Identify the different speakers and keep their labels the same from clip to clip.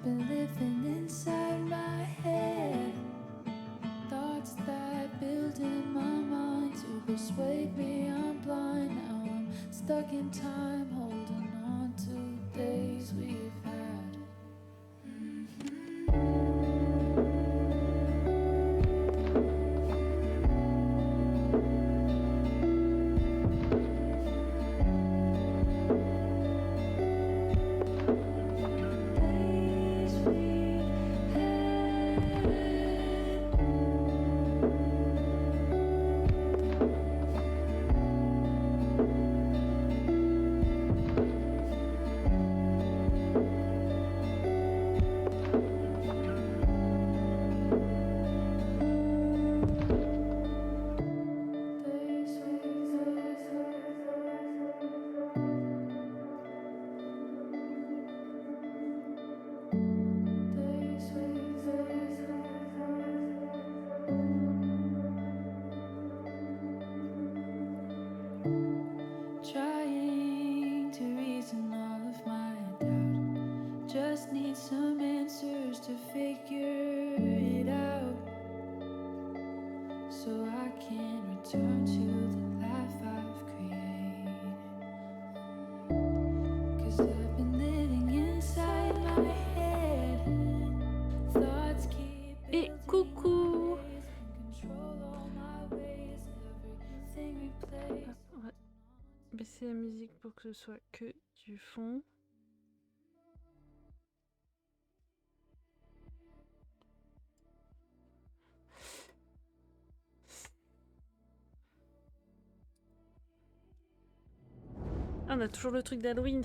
Speaker 1: been living inside my head. Thoughts that build in my mind to persuade me I'm blind. Now I'm stuck in time, holding on to days we've had. Days we've had. Days trying to reason all of my doubt. Just need some answers to figure it out, so I can return to the life I've created. 'Cause I've been living inside my head. Thoughts keep
Speaker 2: Et
Speaker 1: building
Speaker 2: coucou!
Speaker 1: my ways, can control all my ways, everything replaced.
Speaker 2: On va baisser la musique pour que ce soit que du fond. Ah, on a toujours le truc d'Halloween.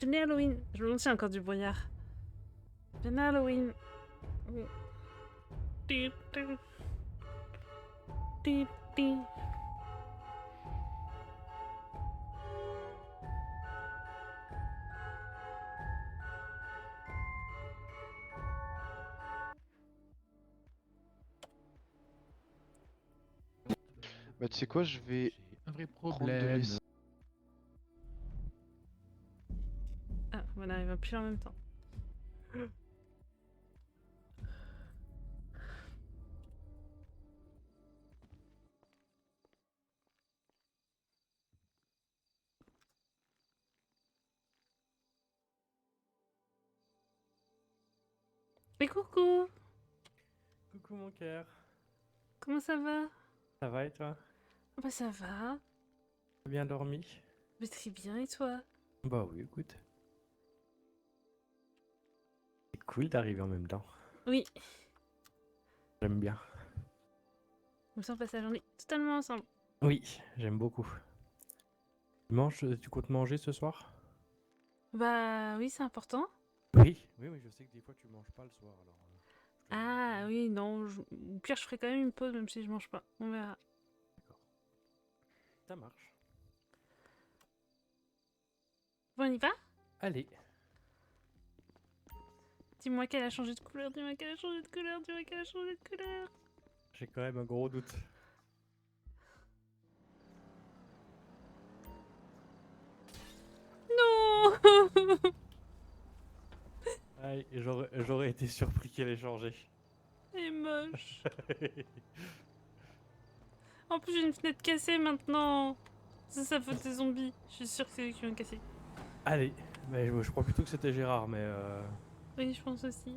Speaker 2: Venez Halloween. Je me demande s'il y a encore du brouillard. Venez Halloween. Ti, ti. Ti, ti.
Speaker 3: Bah tu sais quoi, je vais
Speaker 4: J'ai un vrai
Speaker 3: prendre de
Speaker 4: problème.
Speaker 3: l'essence.
Speaker 2: Ah, on arrive pile en même temps. Et coucou!
Speaker 4: Coucou mon cœur.
Speaker 2: Comment ça va?
Speaker 4: Ça va et toi?
Speaker 2: Ah bah ça va.
Speaker 4: T'as bien dormi?
Speaker 2: Mais très bien, et toi?
Speaker 4: Bah oui, écoute. C'est cool d'arriver en même temps.
Speaker 2: Oui,
Speaker 4: J'aime bien.
Speaker 2: comme ça on passe la journée totalement ensemble.
Speaker 4: Oui, j'aime beaucoup. Tu comptes manger ce soir?
Speaker 2: Bah oui, c'est important.
Speaker 4: Oui. Oui, je sais que des fois tu manges pas le soir alors. Je te demande
Speaker 2: Ah
Speaker 4: quand même.
Speaker 2: oui, non, au pire je ferai quand même une pause même si je mange pas. On verra.
Speaker 4: D'accord. Ça marche.
Speaker 2: Bon, on y va?
Speaker 4: Allez.
Speaker 2: Dis-moi qu'elle a changé de couleur, dis-moi qu'elle a changé de couleur, dis-moi qu'elle a changé de couleur.
Speaker 4: J'ai quand même un gros doute.
Speaker 2: Non.
Speaker 4: Aïe, j'aurais été surpris qu'elle ait changé.
Speaker 2: Elle est moche. En plus j'ai une fenêtre cassée maintenant. C'est sa faute des zombies. Je suis sûre que c'est eux qui l'ont cassée.
Speaker 4: Allez. Mais je crois plutôt que c'était Gérard, mais
Speaker 2: Oui, je pense aussi.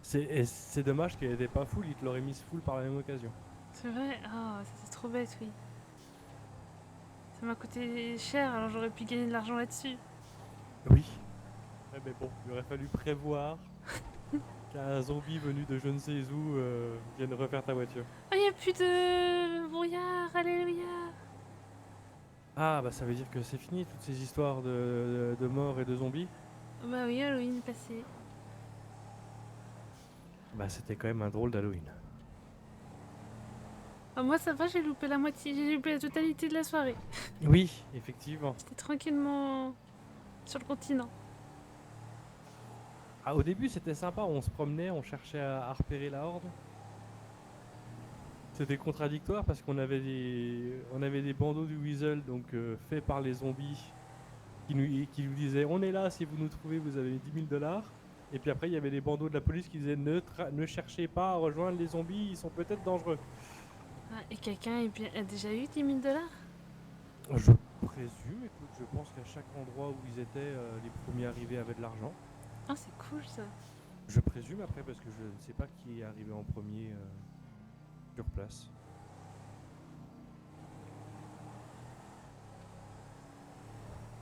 Speaker 4: c'est dommage qu'elle était pas full, il te l'aurait mise full par la même occasion.
Speaker 2: C'est vrai? Ah, ça c'est trop bête, oui. Ça m'a coûté cher, alors j'aurais pu gagner de l'argent là-dessus.
Speaker 4: Oui. Ouais, mais bon, il aurait fallu prévoir qu'un zombie venu de je ne sais où vienne refaire ta voiture.
Speaker 2: Oh, y a plus de brouillard, alléluia.
Speaker 4: Ah, bah ça veut dire que c'est fini toutes ces histoires de morts et de zombies.
Speaker 2: Bah oui, Halloween est passé.
Speaker 4: Bah c'était quand même un drôle d'Halloween.
Speaker 2: Ah, moi ça va, j'ai loupé la moitié, j'ai loupé la totalité de la soirée.
Speaker 4: Oui, effectivement.
Speaker 2: J'étais tranquillement sur le continent.
Speaker 4: Ah, au début c'était sympa, on se promenait, on cherchait à repérer la horde. C'était contradictoire parce qu'on avait des bandeaux du Weasel donc faits par les zombies qui nous disait on est là, si vous nous trouvez, vous avez 10 000 $. Et puis après, il y avait des bandeaux de la police qui disaient ne cherchez pas à rejoindre les zombies, ils sont peut-être dangereux.
Speaker 2: Ah, et quelqu'un a déjà eu 10 000 $?
Speaker 4: Je présume, écoute, je pense qu'à chaque endroit où ils étaient, les premiers arrivés avaient de l'argent.
Speaker 2: Ah, c'est cool ça.
Speaker 4: Je présume après parce que je ne sais pas qui est arrivé en premier sur place.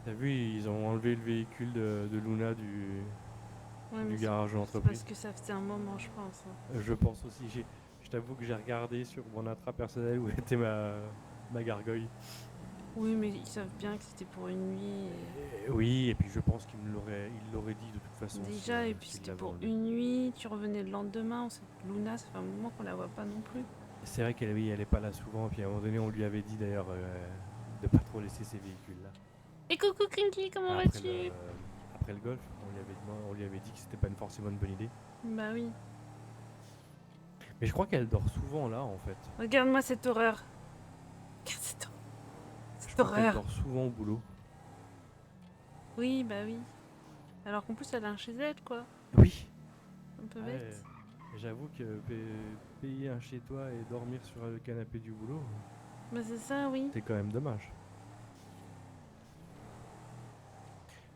Speaker 4: T'as vu, ils ont enlevé le véhicule de Luna
Speaker 2: Ouais,
Speaker 4: du
Speaker 2: mais
Speaker 4: garage de
Speaker 2: c'est
Speaker 4: l'entreprise.
Speaker 2: parce que ça faisait un moment, je pense. Hein.
Speaker 4: Je pense aussi. Je t'avoue que j'ai regardé sur mon intra personnel où était ma gargoyle.
Speaker 2: Oui, mais ils savent bien que c'était pour une nuit.
Speaker 4: Oui, et puis je pense qu'il l'aurait dit de toute façon.
Speaker 2: Déjà,
Speaker 4: si,
Speaker 2: et puis
Speaker 4: s'il
Speaker 2: c'était
Speaker 4: l'avait
Speaker 2: pour
Speaker 4: enlevé.
Speaker 2: une nuit, tu revenais le lendemain. Luna, ça fait un moment qu'on la voit pas non plus.
Speaker 4: C'est vrai qu'elle elle est pas là souvent, et puis à un moment donné, on lui avait dit d'ailleurs de pas trop laisser ses véhicules là.
Speaker 2: Et coucou Crinky, comment vas-tu?
Speaker 4: Après le golf, on lui avait dit que c'était pas forcément une bonne idée.
Speaker 2: Bah oui.
Speaker 4: Mais je crois qu'elle dort souvent là en fait.
Speaker 2: Regarde-moi cette horreur. Regarde cette horreur.
Speaker 4: Je
Speaker 2: Cette
Speaker 4: crois qu'elle
Speaker 2: horreur.
Speaker 4: dort souvent au boulot.
Speaker 2: Oui, bah oui. Alors qu'en plus, elle a un chez elle, quoi.
Speaker 4: Oui.
Speaker 2: Un peu
Speaker 4: Ouais,
Speaker 2: bête.
Speaker 4: j'avoue que payer un chez toi et dormir sur le canapé du boulot,
Speaker 2: Bah c'est ça, oui.
Speaker 4: c'est quand même dommage.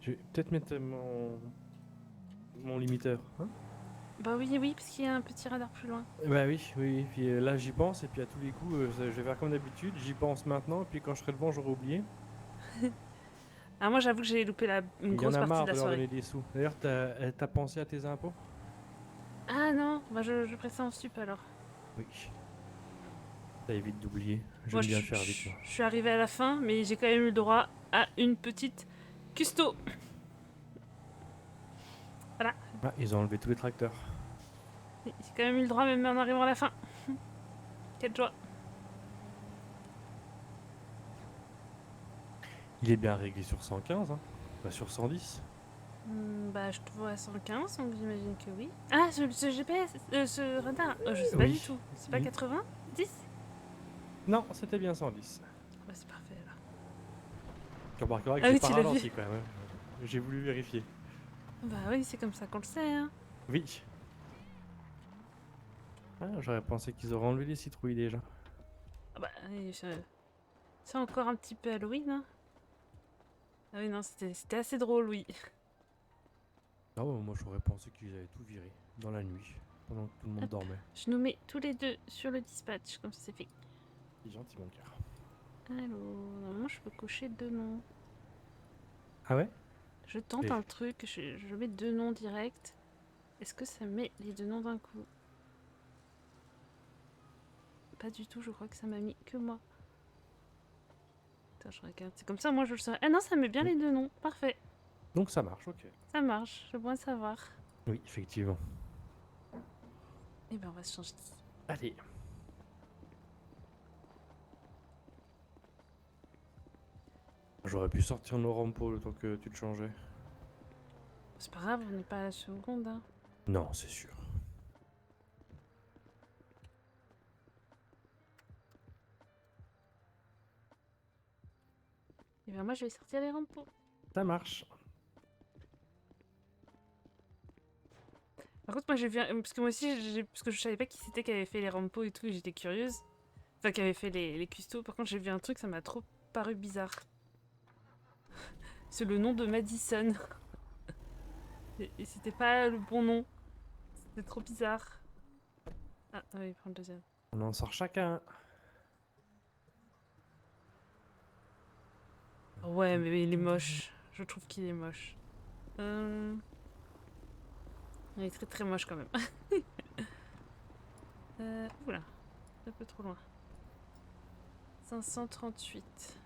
Speaker 4: Je vais peut-être mettre mon limiteur. Hein.
Speaker 2: Bah oui, oui, parce qu'il y a un petit radar plus loin.
Speaker 4: Bah oui, oui, oui. Puis là j'y pense et puis à tous les coups je vais faire comme d'habitude, j'y pense maintenant et puis quand je serai devant j'aurai oublié.
Speaker 2: Ah, moi, j'avoue que j'ai loupé une
Speaker 4: Il y en
Speaker 2: grosse
Speaker 4: a
Speaker 2: partie
Speaker 4: marre
Speaker 2: de la
Speaker 4: de leur
Speaker 2: soirée.
Speaker 4: donner des sous. D'ailleurs t'as pensé à tes impôts?
Speaker 2: Ah non, bah je ferai ça en sup alors.
Speaker 4: Oui. Ça évite d'oublier.
Speaker 2: Moi,
Speaker 4: J'aime bien le faire vite moi.
Speaker 2: je suis arrivée à la fin, mais j'ai quand même eu le droit à une petite custo. Voilà.
Speaker 4: Ah, ils ont enlevé tous les tracteurs.
Speaker 2: J'ai quand même eu le droit, même en arrivant à la fin. Quelle joie.
Speaker 4: Il est bien réglé sur 115, hein. Pas sur 110.
Speaker 2: Bah, je te vois à 115, donc j'imagine que oui. Ah, ce GPS, ce radar, je sais pas
Speaker 4: Oui.
Speaker 2: du tout. C'est pas
Speaker 4: Il-
Speaker 2: 80? 10?
Speaker 4: Non, c'était bien 110.
Speaker 2: Bah, c'est parfait alors.
Speaker 4: Tu remarqueras que
Speaker 2: Ah
Speaker 4: j'ai
Speaker 2: oui,
Speaker 4: pas
Speaker 2: tu l'as vu.
Speaker 4: ralenti quand même. Hein. J'ai voulu vérifier.
Speaker 2: Bah oui, c'est comme ça qu'on le sait, hein.
Speaker 4: Oui. Ah, j'aurais pensé qu'ils auraient enlevé les citrouilles déjà.
Speaker 2: Ah bah, c'est encore un petit peu Halloween, hein. Ah oui, non, c'était assez drôle, oui.
Speaker 4: Ah ouais, moi j'aurais pensé qu'ils avaient tout viré dans la nuit, pendant que tout le monde
Speaker 2: Hop.
Speaker 4: dormait.
Speaker 2: Je nous mets tous les deux sur le dispatch, comme ça c'est fait.
Speaker 4: C'est gentil mon cœur.
Speaker 2: Alors, normalement, je peux cocher 2 noms.
Speaker 4: Ah ouais?
Speaker 2: Je tente
Speaker 4: Et-
Speaker 2: un truc, je mets 2 noms directs. Est-ce que ça met les 2 noms d'un coup? Pas du tout, je crois que ça m'a mis que moi. Attends, je regarde. C'est comme ça, moi je le saurais. Ah non, ça met bien les 2 noms. Parfait.
Speaker 4: Donc ça marche, ok.
Speaker 2: Ça marche, je dois savoir.
Speaker 4: Oui, effectivement.
Speaker 2: Et ben, on va se changer.
Speaker 4: Allez. J'aurais pu sortir nos rampos le temps que tu te changeais.
Speaker 2: C'est pas grave, on n'est pas à la seconde, hein.
Speaker 4: Non, c'est sûr.
Speaker 2: Et ben, moi je vais sortir les rampos.
Speaker 4: Ça marche.
Speaker 2: Par contre, moi j'ai vu. Parce que moi aussi, parce que je savais pas qui c'était qui avait fait les rampos et tout, et j'étais curieuse. Enfin, qui avait fait les custos. Par contre, j'ai vu un truc, ça m'a trop paru bizarre. C'est le nom de Madison. Et c'était pas le bon nom. C'était trop bizarre. Ah, oui, prends le deuxième.
Speaker 4: On en sort chacun.
Speaker 2: Ouais, mais il est moche. Je trouve qu'il est moche. Il est très très moche quand même. Oula, un peu trop loin. 538.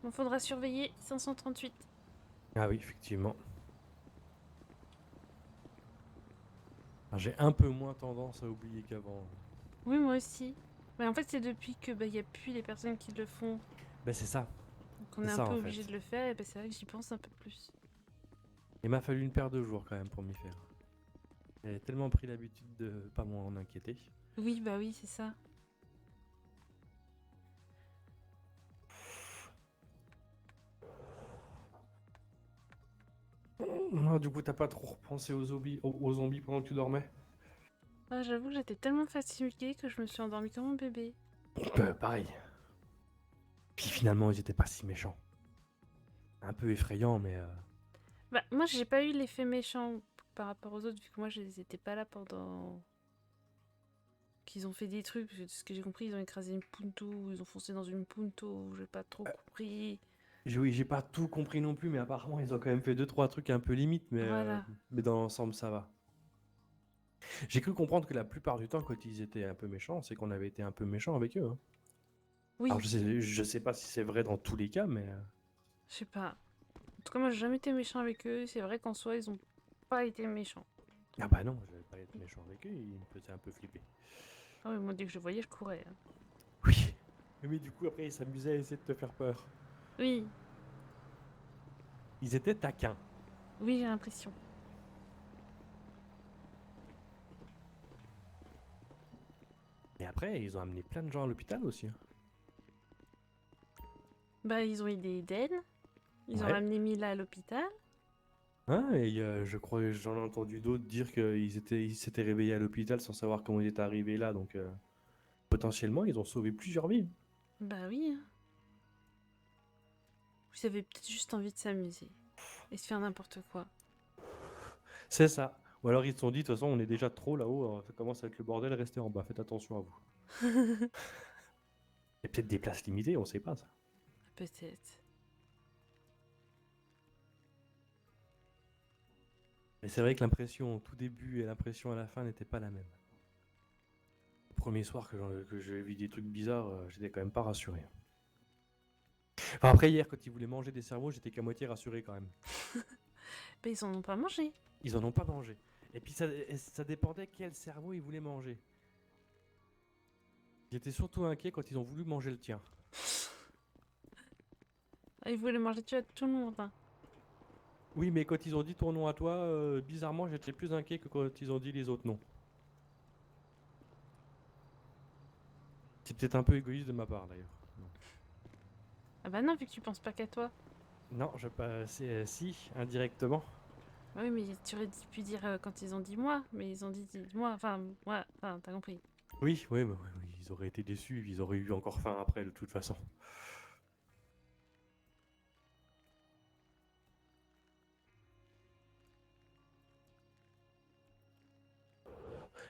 Speaker 2: Bon, faudra surveiller 538.
Speaker 4: Ah oui, effectivement. J'ai un peu moins tendance à oublier qu'avant.
Speaker 2: Oui, moi aussi. Mais en fait, c'est depuis que y a plus les personnes qui le font.
Speaker 4: Ben c'est ça.
Speaker 2: Donc on
Speaker 4: C'est
Speaker 2: est
Speaker 4: ça,
Speaker 2: un peu
Speaker 4: en
Speaker 2: obligé
Speaker 4: fait.
Speaker 2: de le faire, et ben, c'est vrai que j'y pense un peu plus.
Speaker 4: Il m'a fallu une paire de jours quand même pour m'y faire. J'avais tellement pris l'habitude de pas m'en inquiéter.
Speaker 2: Oui, bah oui, c'est ça.
Speaker 4: Non, du coup, t'as pas trop repensé aux zombies pendant que tu dormais?
Speaker 2: Ah, j'avoue que j'étais tellement fatiguée que je me suis endormie comme un bébé.
Speaker 4: Pareil. Puis finalement, ils étaient pas si méchants. Un peu effrayants, mais...
Speaker 2: Bah, moi, j'ai pas eu l'effet méchant par rapport aux autres, vu que moi, je n'étais pas là pendant qu'ils ont fait des trucs. Parce que de ce que j'ai compris, ils ont écrasé une punto, ils ont foncé dans une punto, j'ai pas trop compris.
Speaker 4: Oui, j'ai pas tout compris non plus, mais apparemment, ils ont quand même fait 2-3 trucs un peu limites,
Speaker 2: Voilà.
Speaker 4: mais dans l'ensemble, ça va. J'ai cru comprendre que la plupart du temps, quand ils étaient un peu méchants, c'est qu'on avait été un peu méchants avec eux, hein.
Speaker 2: Oui,
Speaker 4: Alors, je sais pas si c'est vrai dans tous les cas, mais...
Speaker 2: je sais pas. En tout cas, moi, j'ai jamais été méchant avec eux. C'est vrai qu'en soi, ils ont pas été méchants.
Speaker 4: Ah bah non, je vais pas être méchant avec eux, ils me faisaient un peu flipper.
Speaker 2: Ah oui, moi, dès que je le voyais, je courais, hein.
Speaker 4: Oui. Mais du coup, après, ils s'amusaient à essayer de te faire peur.
Speaker 2: Oui,
Speaker 4: Ils étaient taquins.
Speaker 2: oui, j'ai l'impression.
Speaker 4: Et après, ils ont amené plein de gens à l'hôpital aussi, hein.
Speaker 2: Bah, ils ont aidé Eden. Ils ont
Speaker 4: Ouais.
Speaker 2: ramené Mila à l'hôpital.
Speaker 4: Hein, et je crois que j'en ai entendu d'autres dire ils s'étaient réveillés à l'hôpital sans savoir comment ils étaient arrivés là, donc potentiellement ils ont sauvé plusieurs vies.
Speaker 2: Bah oui, hein. Vous avez peut-être juste envie de s'amuser et de faire n'importe quoi.
Speaker 4: C'est ça. Ou alors ils se sont dit, de toute façon on est déjà trop là-haut, alors ça commence à être le bordel, restez en bas, faites attention à vous. Il y a peut-être des places limitées, on sait pas ça.
Speaker 2: Peut-être.
Speaker 4: Mais c'est vrai que l'impression au tout début et l'impression à la fin n'étaient pas la même. Le premier soir que j'ai vu des trucs bizarres, j'étais quand même pas rassuré. Enfin après hier quand ils voulaient manger des cerveaux, j'étais qu'à moitié rassuré quand même.
Speaker 2: Bah, ils en ont pas mangé.
Speaker 4: Ils en ont pas mangé. Et puis ça dépendait quel cerveau ils voulaient manger. J'étais surtout inquiet quand ils ont voulu manger le tien.
Speaker 2: Ah, ils voulaient manger tout le monde, hein.
Speaker 4: Oui, mais quand ils ont dit ton nom à toi, bizarrement, j'étais plus inquiet que quand ils ont dit les autres noms. C'est peut-être un peu égoïste de ma part d'ailleurs.
Speaker 2: Ah bah non, vu que tu penses pas qu'à toi.
Speaker 4: Non, si, indirectement.
Speaker 2: Bah oui, mais tu aurais pu dire quand ils ont dit moi, mais ils ont dit moi, enfin, moi, enfin, t'as compris.
Speaker 4: Oui, oui, oui, oui, ils auraient été déçus, ils auraient eu encore faim après de toute façon.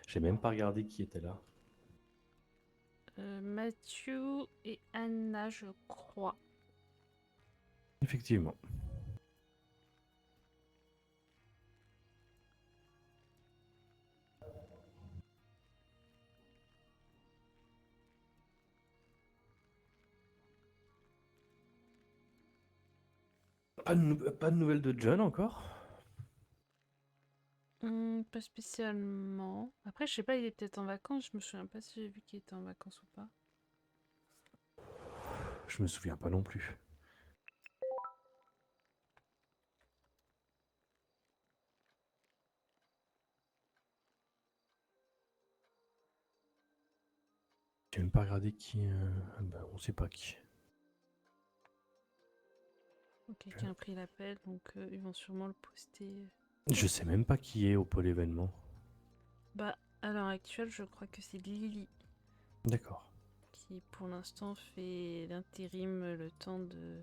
Speaker 4: J'ai même pas regardé qui était là.
Speaker 2: Mathieu et Anna, je crois.
Speaker 4: Effectivement. Pas de nouvelles de John encore?
Speaker 2: Pas spécialement. Après, je sais pas, il est peut-être en vacances. Je me souviens pas si j'ai vu qu'il était en vacances ou pas.
Speaker 4: Je me souviens pas non plus. J'ai même pas regardé qui. Bah, on sait pas qui.
Speaker 2: Donc, quelqu'un a pris l'appel, donc ils vont sûrement le poster.
Speaker 4: Je sais même pas qui est au pôle événement.
Speaker 2: Bah, à l'heure actuelle, je crois que c'est Lily
Speaker 4: D'accord.
Speaker 2: qui, pour l'instant, fait l'intérim le temps de.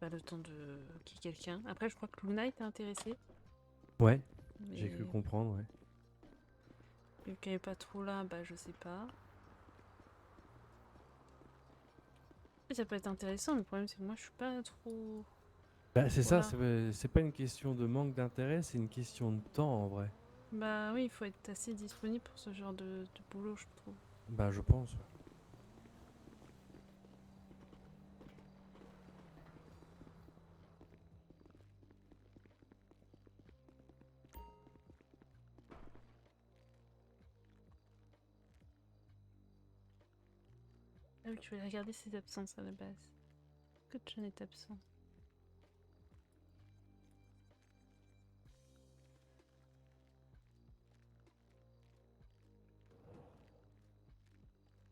Speaker 2: Bah, le temps de. Qui quelqu'un. Après, je crois que Luna était intéressée.
Speaker 4: Ouais,
Speaker 2: Mais
Speaker 4: j'ai cru comprendre, ouais.
Speaker 2: vu qu'elle est pas trop là, bah, je sais pas. Et ça peut être intéressant, mais le problème, c'est que moi, je suis pas trop.
Speaker 4: Bah, c'est ça,
Speaker 2: Voilà.
Speaker 4: c'est pas une question de manque d'intérêt, c'est une question de temps en vrai.
Speaker 2: Bah oui, il faut être assez disponible pour ce genre de boulot, je trouve.
Speaker 4: Bah, je pense.
Speaker 2: Ah oui, tu voulais regarder ses absences à la base. Que John est absent.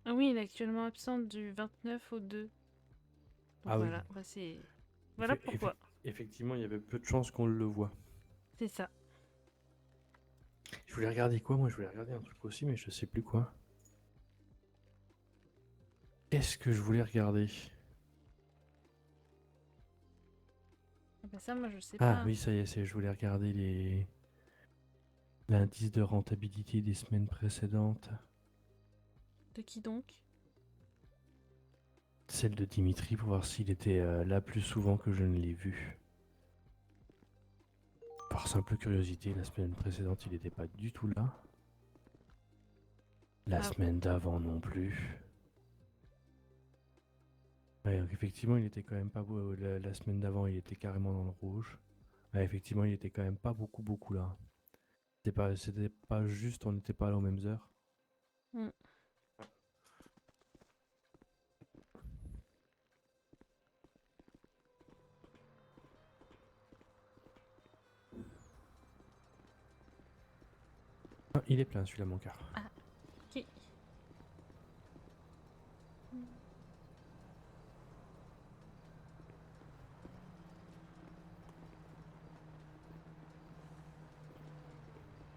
Speaker 2: Ah oui, il est actuellement absent du 29 au 2. Donc
Speaker 4: Ah oui.
Speaker 2: voilà, bah c'est. Voilà pourquoi.
Speaker 4: effectivement, il y avait peu de chances qu'on le voit.
Speaker 2: C'est ça.
Speaker 4: Je voulais regarder quoi, moi? Je voulais regarder un truc aussi, mais je sais plus quoi. Qu'est-ce que je voulais regarder?
Speaker 2: Ah bah ça, moi, je sais
Speaker 4: Ah
Speaker 2: pas.
Speaker 4: oui, ça y est, je voulais regarder l'indice de rentabilité des semaines précédentes.
Speaker 2: De qui donc?
Speaker 4: Celle de Dimitri pour voir s'il était là plus souvent que je ne l'ai vu. Par simple curiosité, la semaine précédente, il n'était pas du tout là. La
Speaker 2: Ah.
Speaker 4: semaine d'avant non plus. Ouais, donc effectivement, il était quand même pas beau. La semaine d'avant, il était carrément dans le rouge. Ouais, effectivement, il était quand même pas beaucoup là. C'était pas juste, on n'était pas là aux mêmes heures.
Speaker 2: Mm.
Speaker 4: Ah, il est plein celui-là, mon cœur.
Speaker 2: Ok.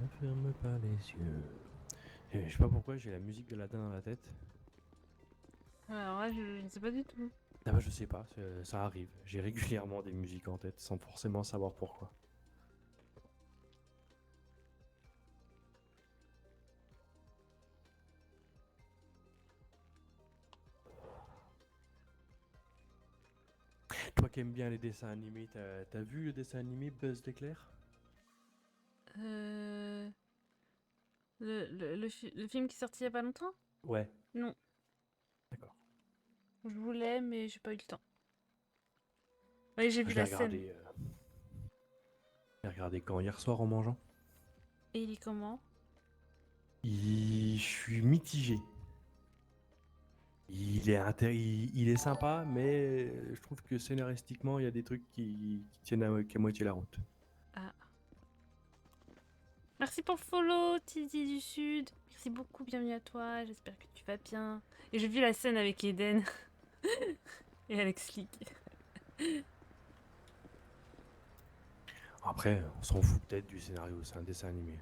Speaker 4: Ne ferme pas les yeux. Et je sais pas pourquoi j'ai la musique de Aladdin dans la tête.
Speaker 2: Alors là, je ne sais pas du tout.
Speaker 4: Ah bah je sais pas, ça arrive. J'ai régulièrement des musiques en tête sans forcément savoir pourquoi. Toi qui aimes bien les dessins animés, t'as vu le dessin animé Buzz l'éclair?
Speaker 2: Euh... le film qui est sorti il y a pas longtemps?
Speaker 4: Ouais.
Speaker 2: Non.
Speaker 4: D'accord.
Speaker 2: Je voulais, mais j'ai pas eu le temps. Oui, j'ai vu
Speaker 4: Je l'ai
Speaker 2: la scène.
Speaker 4: regardé, j'ai regardé quand? Hier soir en mangeant?
Speaker 2: Et il est comment?
Speaker 4: Je suis mitigé. Il est sympa, mais je trouve que scénaristiquement, il y a des trucs qui tiennent qu'à moitié la route.
Speaker 2: Ah. Merci pour le follow, Tizi du Sud. Merci beaucoup, bienvenue à toi. J'espère que tu vas bien. Et j'ai vu la scène avec Eden et Alex Leak.
Speaker 4: Après, on s'en fout peut-être du scénario, c'est un dessin animé.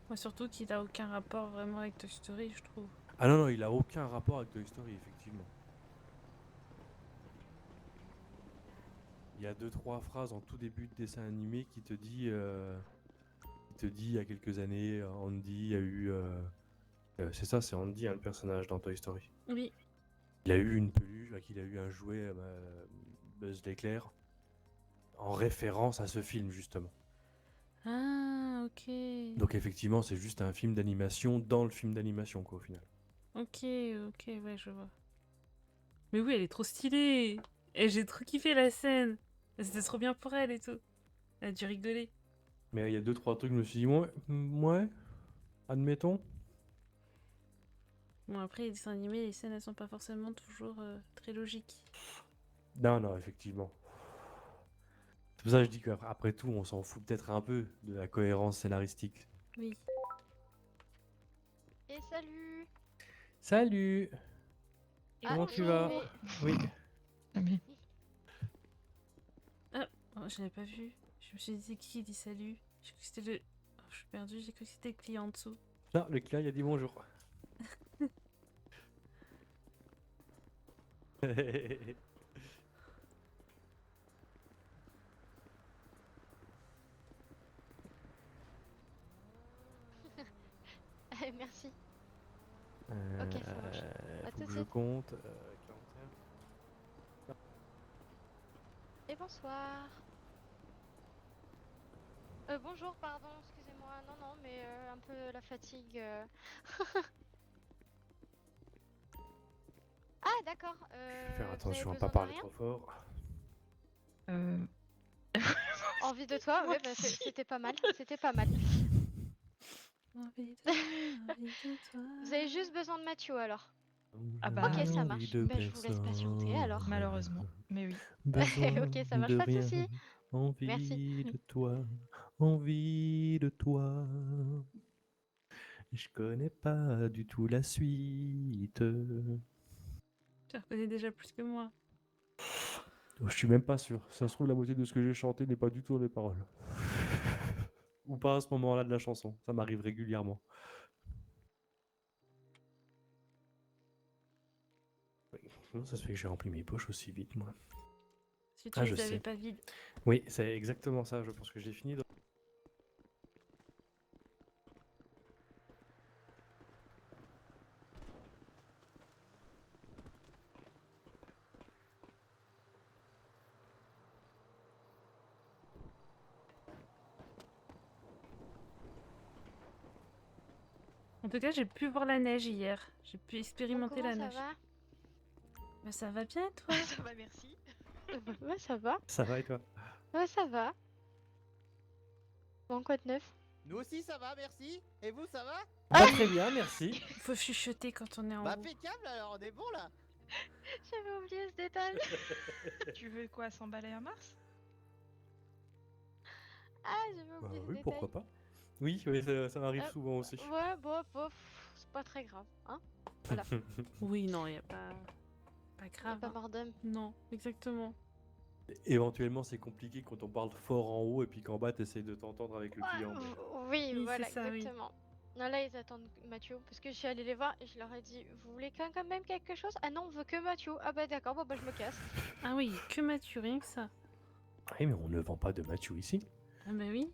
Speaker 2: Moi, surtout qu'il a aucun rapport vraiment avec Toy Story, je trouve.
Speaker 4: Ah non, non, il a aucun rapport avec Toy Story, effectivement. Il y a 2-3 phrases en tout début de dessin animé qui te dit il y a quelques années, Andy a eu... c'est ça, c'est Andy, hein, le personnage dans Toy Story.
Speaker 2: Oui.
Speaker 4: Il a eu une peluche, qu'il a eu un jouet Buzz l'éclair, en référence à ce film, justement.
Speaker 2: Ah, ok.
Speaker 4: Donc effectivement, c'est juste un film d'animation dans le film d'animation, quoi, au final.
Speaker 2: Ok, ouais, je vois. Mais oui, elle est trop stylée. Et j'ai trop kiffé la scène. C'était trop bien pour elle et tout. Elle a dû rigoler.
Speaker 4: Mais il y a 2-3 trucs, je me suis dit, ouais, admettons.
Speaker 2: Bon, après, les dessins animés, les scènes, elles sont pas forcément toujours très logiques.
Speaker 4: Non, non, effectivement. C'est pour ça que je dis qu'après tout, on s'en fout peut-être un peu de la cohérence scénaristique.
Speaker 2: Oui.
Speaker 5: Et salut!
Speaker 4: Salut!
Speaker 5: Et
Speaker 4: Comment tu vas? Oui.
Speaker 6: Mais
Speaker 2: Oh, je l'avais pas vu. Je me suis dit, c'est qui dit salut? J'ai cru que c'était le... Oh, je suis perdue, j'ai cru que c'était le client en dessous.
Speaker 4: Non, le client, il a dit bonjour.
Speaker 5: Merci. Ok, ça marche. À
Speaker 4: Faut
Speaker 5: tout de
Speaker 4: que je
Speaker 5: suite.
Speaker 4: compte. 41.
Speaker 5: Et bonsoir. Bonjour, pardon, excusez-moi. Non, non, mais un peu la fatigue. Ah, d'accord.
Speaker 4: Je vais faire
Speaker 5: Vous avez
Speaker 4: attention à
Speaker 5: besoin
Speaker 4: pas
Speaker 5: de
Speaker 4: parler
Speaker 5: rien?
Speaker 4: trop fort.
Speaker 5: Envie de toi?
Speaker 6: Moi
Speaker 5: Ouais, bah,
Speaker 6: aussi.
Speaker 5: c'était pas mal. C'était pas mal.
Speaker 2: Envie de toi, envie de toi.
Speaker 5: Vous avez juste besoin de Mathieu alors.
Speaker 6: Ah
Speaker 4: Je
Speaker 6: bah,
Speaker 5: Ok,
Speaker 4: n'ai
Speaker 5: ça
Speaker 4: envie
Speaker 5: marche.
Speaker 4: de
Speaker 5: Bah, je vous laisse patienter alors.
Speaker 6: malheureusement. Mais oui.
Speaker 4: Besoin
Speaker 5: Ok, ça marche,
Speaker 4: de
Speaker 5: pas de
Speaker 4: rien.
Speaker 5: soucis. Merci.
Speaker 4: Envie de toi. Envie de toi. Je connais pas du tout la suite.
Speaker 2: Tu la reconnais déjà plus que moi.
Speaker 4: Je suis même pas sûr. Ça se trouve, la moitié de ce que j'ai chanté n'est pas du tout les paroles. Ou pas à ce moment-là de la chanson. Ça m'arrive régulièrement. Comment ça se fait que j'ai rempli mes poches aussi vite, moi?
Speaker 2: Parce que tu
Speaker 4: Ah, je
Speaker 2: les avais
Speaker 4: sais.
Speaker 2: pas vides.
Speaker 4: Oui, c'est exactement ça. Je pense que j'ai fini.
Speaker 2: En tout cas, j'ai pu voir la neige hier. J'ai pu
Speaker 5: Bon,
Speaker 2: expérimenter
Speaker 5: comment
Speaker 2: la
Speaker 5: ça
Speaker 2: neige.
Speaker 5: va?
Speaker 2: Bah, ça va bien, toi?
Speaker 6: Ça va, merci.
Speaker 5: Ouais, ça va.
Speaker 4: Ça va et toi?
Speaker 5: Ouais, ça va. Bon, quoi de neuf?
Speaker 7: Nous aussi ça va, merci. Et vous ça va?
Speaker 4: Bah, très bien, merci.
Speaker 2: Faut chuchoter quand on est en
Speaker 7: Bah
Speaker 2: haut.
Speaker 7: impeccable alors, on est bon là.
Speaker 5: J'avais oublié ce détail.
Speaker 6: Tu veux quoi, s'emballer à Mars?
Speaker 5: Ah, j'avais
Speaker 4: Bah
Speaker 5: oublié ce
Speaker 4: oui,
Speaker 5: détail.
Speaker 4: pourquoi pas? Oui, oui, ça m'arrive
Speaker 5: Euh,
Speaker 4: souvent aussi.
Speaker 5: Ouais, bof, bof, c'est pas très grave, hein?
Speaker 2: Oui, non, y a pas
Speaker 5: Y a
Speaker 2: grave.
Speaker 5: pas
Speaker 2: hein.
Speaker 5: mort d'homme.
Speaker 2: Non, exactement.
Speaker 4: Éventuellement, c'est compliqué quand on parle fort en haut et puis qu'en bas, t'essayes de t'entendre avec le client. mais-
Speaker 5: Oui,
Speaker 2: Oui,
Speaker 5: voilà,
Speaker 2: c'est ça, oui.
Speaker 5: exactement. Non, là, ils attendent Mathieu, parce que je suis allée les voir et je leur ai dit, vous voulez quand même quelque chose? Ah non, on veut que Mathieu. Ah bah d'accord, bon bah je me casse.
Speaker 2: Ah oui, que Mathieu, rien que ça.
Speaker 4: Oui, mais on ne vend pas de Mathieu ici.
Speaker 2: Ah bah oui.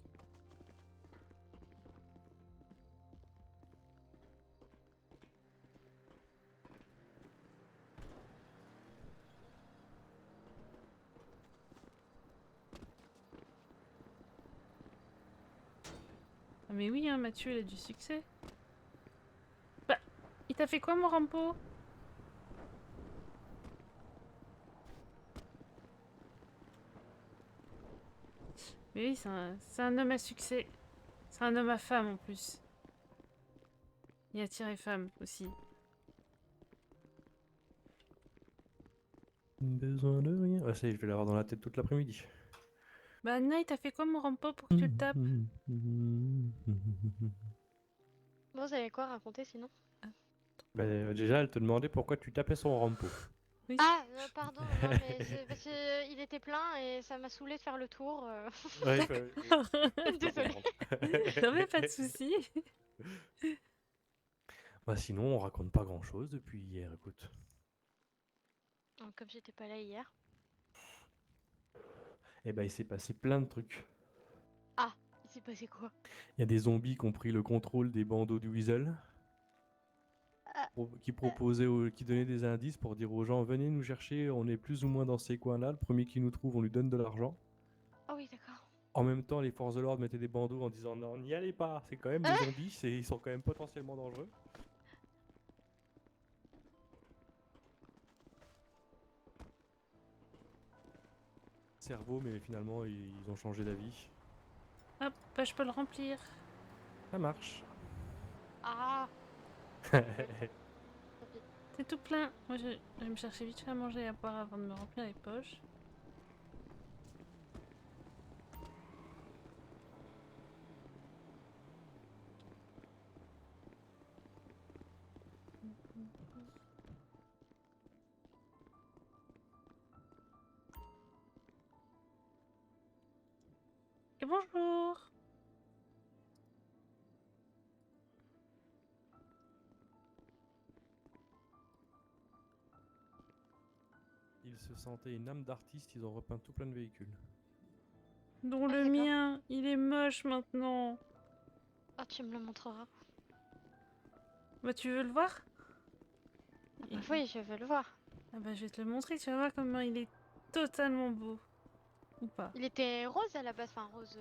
Speaker 2: Ah mais oui, hein, Mathieu, il a du succès. Bah, il t'a fait quoi, mon Rampo? Mais oui, c'est un homme à succès. C'est un homme à femme, en plus. Il a tiré femme, aussi.
Speaker 4: Besoin de rien. Ah, ça y est, je vais l'avoir dans la tête toute l'après-midi.
Speaker 2: Bah, Anna, il t'a fait quoi, mon Rampo, pour que tu le tapes?
Speaker 5: Bon, vous avez quoi à raconter sinon?
Speaker 4: Bah, déjà, elle te demandait pourquoi tu tapais son rampo.
Speaker 2: Oui.
Speaker 5: Ah, pardon, non mais c'est parce qu'il était plein et ça m'a saoulé de faire le tour.
Speaker 4: Ouais,
Speaker 5: Désolée.
Speaker 2: Non mais pas de soucis.
Speaker 4: Bah, sinon, on raconte pas grand-chose depuis hier, écoute.
Speaker 5: Comme j'étais pas là hier.
Speaker 4: Eh ben, il s'est passé plein de trucs.
Speaker 5: Ah, il s'est passé quoi?
Speaker 4: Il y a des zombies qui ont pris le contrôle des bandeaux du Weasel,
Speaker 5: Ah,
Speaker 4: qui proposaient, qui donnaient des indices pour dire aux gens venez nous chercher, on est plus ou moins dans ces coins-là. Le premier qui nous trouve, on lui donne de l'argent.
Speaker 5: oh oui, d'accord.
Speaker 4: En même temps, les forces de l'ordre mettaient des bandeaux en disant non, n'y allez pas, c'est quand même des zombies, ils sont quand même potentiellement dangereux. Cerveau, mais finalement, ils ont changé d'avis.
Speaker 2: Hop, bah, je peux le remplir.
Speaker 4: Ça marche.
Speaker 5: Ah,
Speaker 2: C'est tout plein. Moi, je vais me chercher vite fait à manger et à boire avant de me remplir les poches. Et bonjour!
Speaker 4: Ils se sentaient une âme d'artiste, ils ont repeint tout plein de véhicules.
Speaker 2: Dont
Speaker 5: Ah,
Speaker 2: le
Speaker 5: d'accord.
Speaker 2: mien, il est moche maintenant.
Speaker 5: ah, tu me le montreras.
Speaker 2: Bah, tu veux le voir?
Speaker 5: Ah bah oui, je veux le voir.
Speaker 2: Ah bah, je vais te le montrer, tu vas voir comment il est totalement beau. Ou pas.
Speaker 5: Il était rose à la base, enfin rose,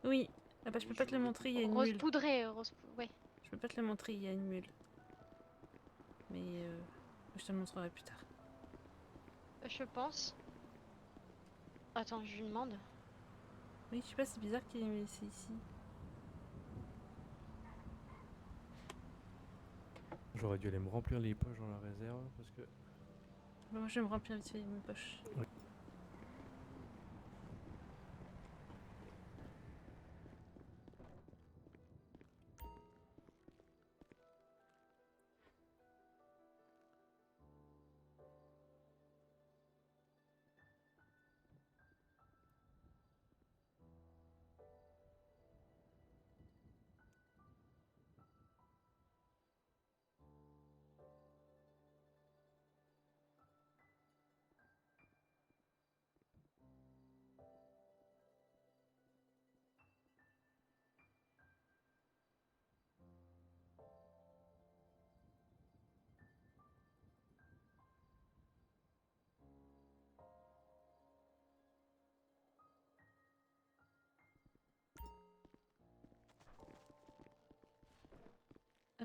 Speaker 2: Oui. Ah bah, je peux pas te le montrer, il y a une
Speaker 5: rose
Speaker 2: mule.
Speaker 5: poudré, ouais.
Speaker 2: Je peux pas te le montrer, il y a une mule. Mais je te le montrerai plus tard.
Speaker 5: Je pense. Attends, je lui demande.
Speaker 2: Oui, je sais pas, c'est bizarre qu'il ait mis ça ici.
Speaker 4: J'aurais dû aller me remplir les poches dans la réserve parce que.
Speaker 2: Bah, moi, je vais me remplir vite fait mes poches.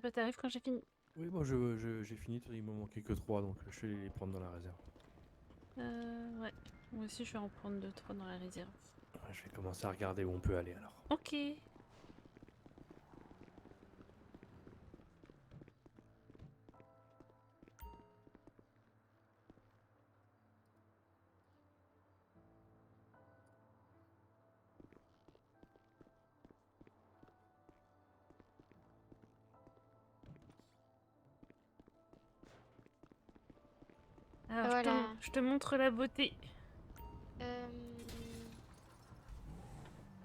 Speaker 2: bah t'arrives quand j'ai fini.
Speaker 4: Oui, moi j'ai fini, il me manquait que 3, donc je vais les prendre dans la réserve.
Speaker 2: Ouais. Moi aussi, je vais en prendre 2-3 dans la réserve.
Speaker 4: Ouais, je vais commencer à regarder où on peut aller alors.
Speaker 2: Ok. Alors,
Speaker 5: Voilà.
Speaker 2: je te montre la beauté.
Speaker 5: Euh...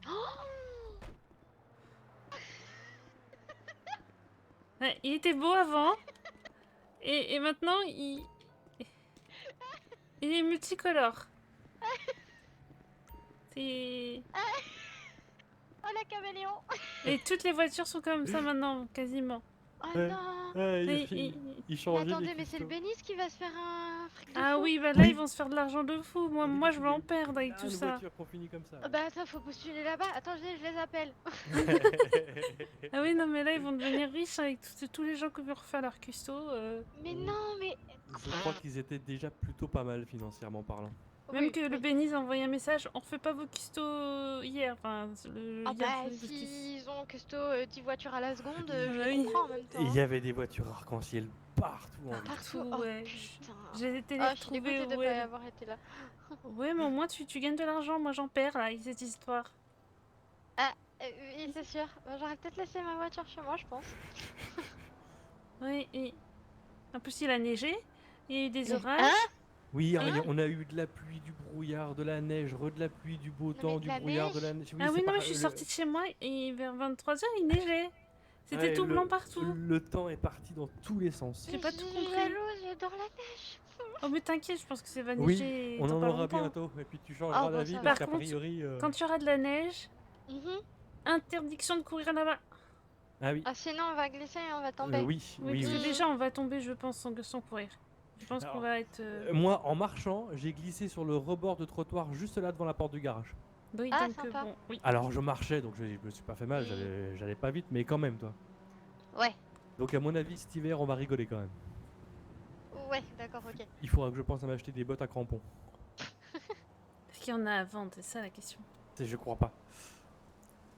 Speaker 5: Oh
Speaker 2: Ouais, il était beau avant. Et maintenant, il est multicolore. C'est...
Speaker 5: Oh la caméléon.
Speaker 2: Et toutes les voitures sont comme ça maintenant, quasiment.
Speaker 5: Oh
Speaker 4: Ouais.
Speaker 5: non.
Speaker 2: Et-
Speaker 4: Il
Speaker 5: Mais
Speaker 4: changeait
Speaker 5: attendez,
Speaker 4: les
Speaker 5: mais c'est le
Speaker 4: cristaux.
Speaker 5: Bénis qui va se faire un fric de
Speaker 2: Ah
Speaker 5: fou.
Speaker 2: oui, bah là,
Speaker 4: Oui.
Speaker 2: ils vont se faire de l'argent de fou. Moi, je veux en perdre avec tout
Speaker 4: Une
Speaker 2: ça.
Speaker 4: voiture qu'on finit comme ça.
Speaker 5: Ah bah attends, faut postuler là-bas. Attends, je les appelle.
Speaker 2: Ah oui, non, mais là, ils vont devenir riches avec tous les gens qui veulent refaire leur custo.
Speaker 5: Mais non, mais...
Speaker 4: Je crois qu'ils étaient déjà plutôt pas mal financièrement parlant.
Speaker 2: Même
Speaker 5: Oui,
Speaker 2: que le
Speaker 5: oui.
Speaker 2: Bénis a envoyé un message, on refait pas vos custos hier. Enfin,
Speaker 5: Ah
Speaker 2: hier,
Speaker 5: bah
Speaker 2: parce que-
Speaker 5: s'ils ont custo 10 voitures à la seconde,
Speaker 2: Ah
Speaker 5: je
Speaker 2: bah
Speaker 5: les
Speaker 2: oui.
Speaker 5: comprends en même temps.
Speaker 4: Et il y avait des voitures arc-en-ciel partout en ville.
Speaker 5: Partout.
Speaker 2: Partout,
Speaker 5: Oh
Speaker 2: ouais.
Speaker 5: putain.
Speaker 2: J'ai été les
Speaker 5: Ah, je suis
Speaker 2: retrouver,
Speaker 5: dégoûtée de
Speaker 2: ouais.
Speaker 5: pas y avoir été là.
Speaker 2: Ouais, mais au moins, tu gagnes de l'argent. Moi, j'en perds, là, avec cette histoire.
Speaker 5: Oui, c'est sûr. Bah, j'aurais peut-être laissé ma voiture chez moi, je pense.
Speaker 2: Oui, et... En plus, il a neigé. Il y a eu des
Speaker 5: Mais-
Speaker 2: orages.
Speaker 5: Hein
Speaker 4: Oui,
Speaker 5: Hein
Speaker 4: on a eu de la pluie, du brouillard, de la neige, de la pluie, du beau
Speaker 5: mais
Speaker 4: temps,
Speaker 5: de
Speaker 4: du
Speaker 5: la
Speaker 4: brouillard, de
Speaker 5: neige
Speaker 4: la neige.
Speaker 2: Ah oui,
Speaker 4: c'est
Speaker 2: non, mais
Speaker 4: pas-
Speaker 2: je suis
Speaker 4: le-
Speaker 2: sortie de chez moi et vers 23h, il neigeait. C'était
Speaker 4: Ouais,
Speaker 2: tout blanc partout.
Speaker 4: Le temps est parti dans tous les sens.
Speaker 2: J'ai pas
Speaker 5: Je
Speaker 2: tout
Speaker 5: suis
Speaker 2: compris.
Speaker 5: jalouse, j'adore la neige.
Speaker 2: Oh, mais t'inquiète, je pense que ça va
Speaker 4: Oui,
Speaker 2: neiger
Speaker 4: on
Speaker 2: dans
Speaker 4: en
Speaker 2: pas
Speaker 4: aura
Speaker 2: longtemps.
Speaker 4: bientôt. Et puis tu changeras
Speaker 5: Ah, bon,
Speaker 4: d'avis
Speaker 5: ça va.
Speaker 4: parce
Speaker 2: Par
Speaker 4: qu'a
Speaker 2: contre,
Speaker 4: priori.
Speaker 2: Quand tu auras de la neige,
Speaker 5: Mhm.
Speaker 2: interdiction de courir là-bas.
Speaker 4: Ah oui.
Speaker 5: Ah, sinon on va glisser et on va tomber.
Speaker 4: Oui,
Speaker 2: Oui,
Speaker 4: oui,
Speaker 2: parce
Speaker 4: oui.
Speaker 2: que déjà, on va tomber, je pense, sans courir. Je pense
Speaker 4: Alors,
Speaker 2: qu'on va être...
Speaker 4: Moi, en marchant, j'ai glissé sur le rebord de trottoir juste là devant la porte du garage.
Speaker 2: Oui,
Speaker 5: Ah,
Speaker 2: donc
Speaker 5: sympa.
Speaker 2: bon, oui.
Speaker 4: Alors je marchais, donc je me suis pas fait mal, j'allais pas vite, mais quand même, toi.
Speaker 5: Ouais,
Speaker 4: Donc à mon avis, cet hiver, on va rigoler quand même.
Speaker 5: ouais, d'accord, ok.
Speaker 4: Il faudra que je pense à m'acheter des bottes à crampons.
Speaker 2: Est-ce qu'il y en a à vendre? C'est ça la question.
Speaker 4: Je crois pas.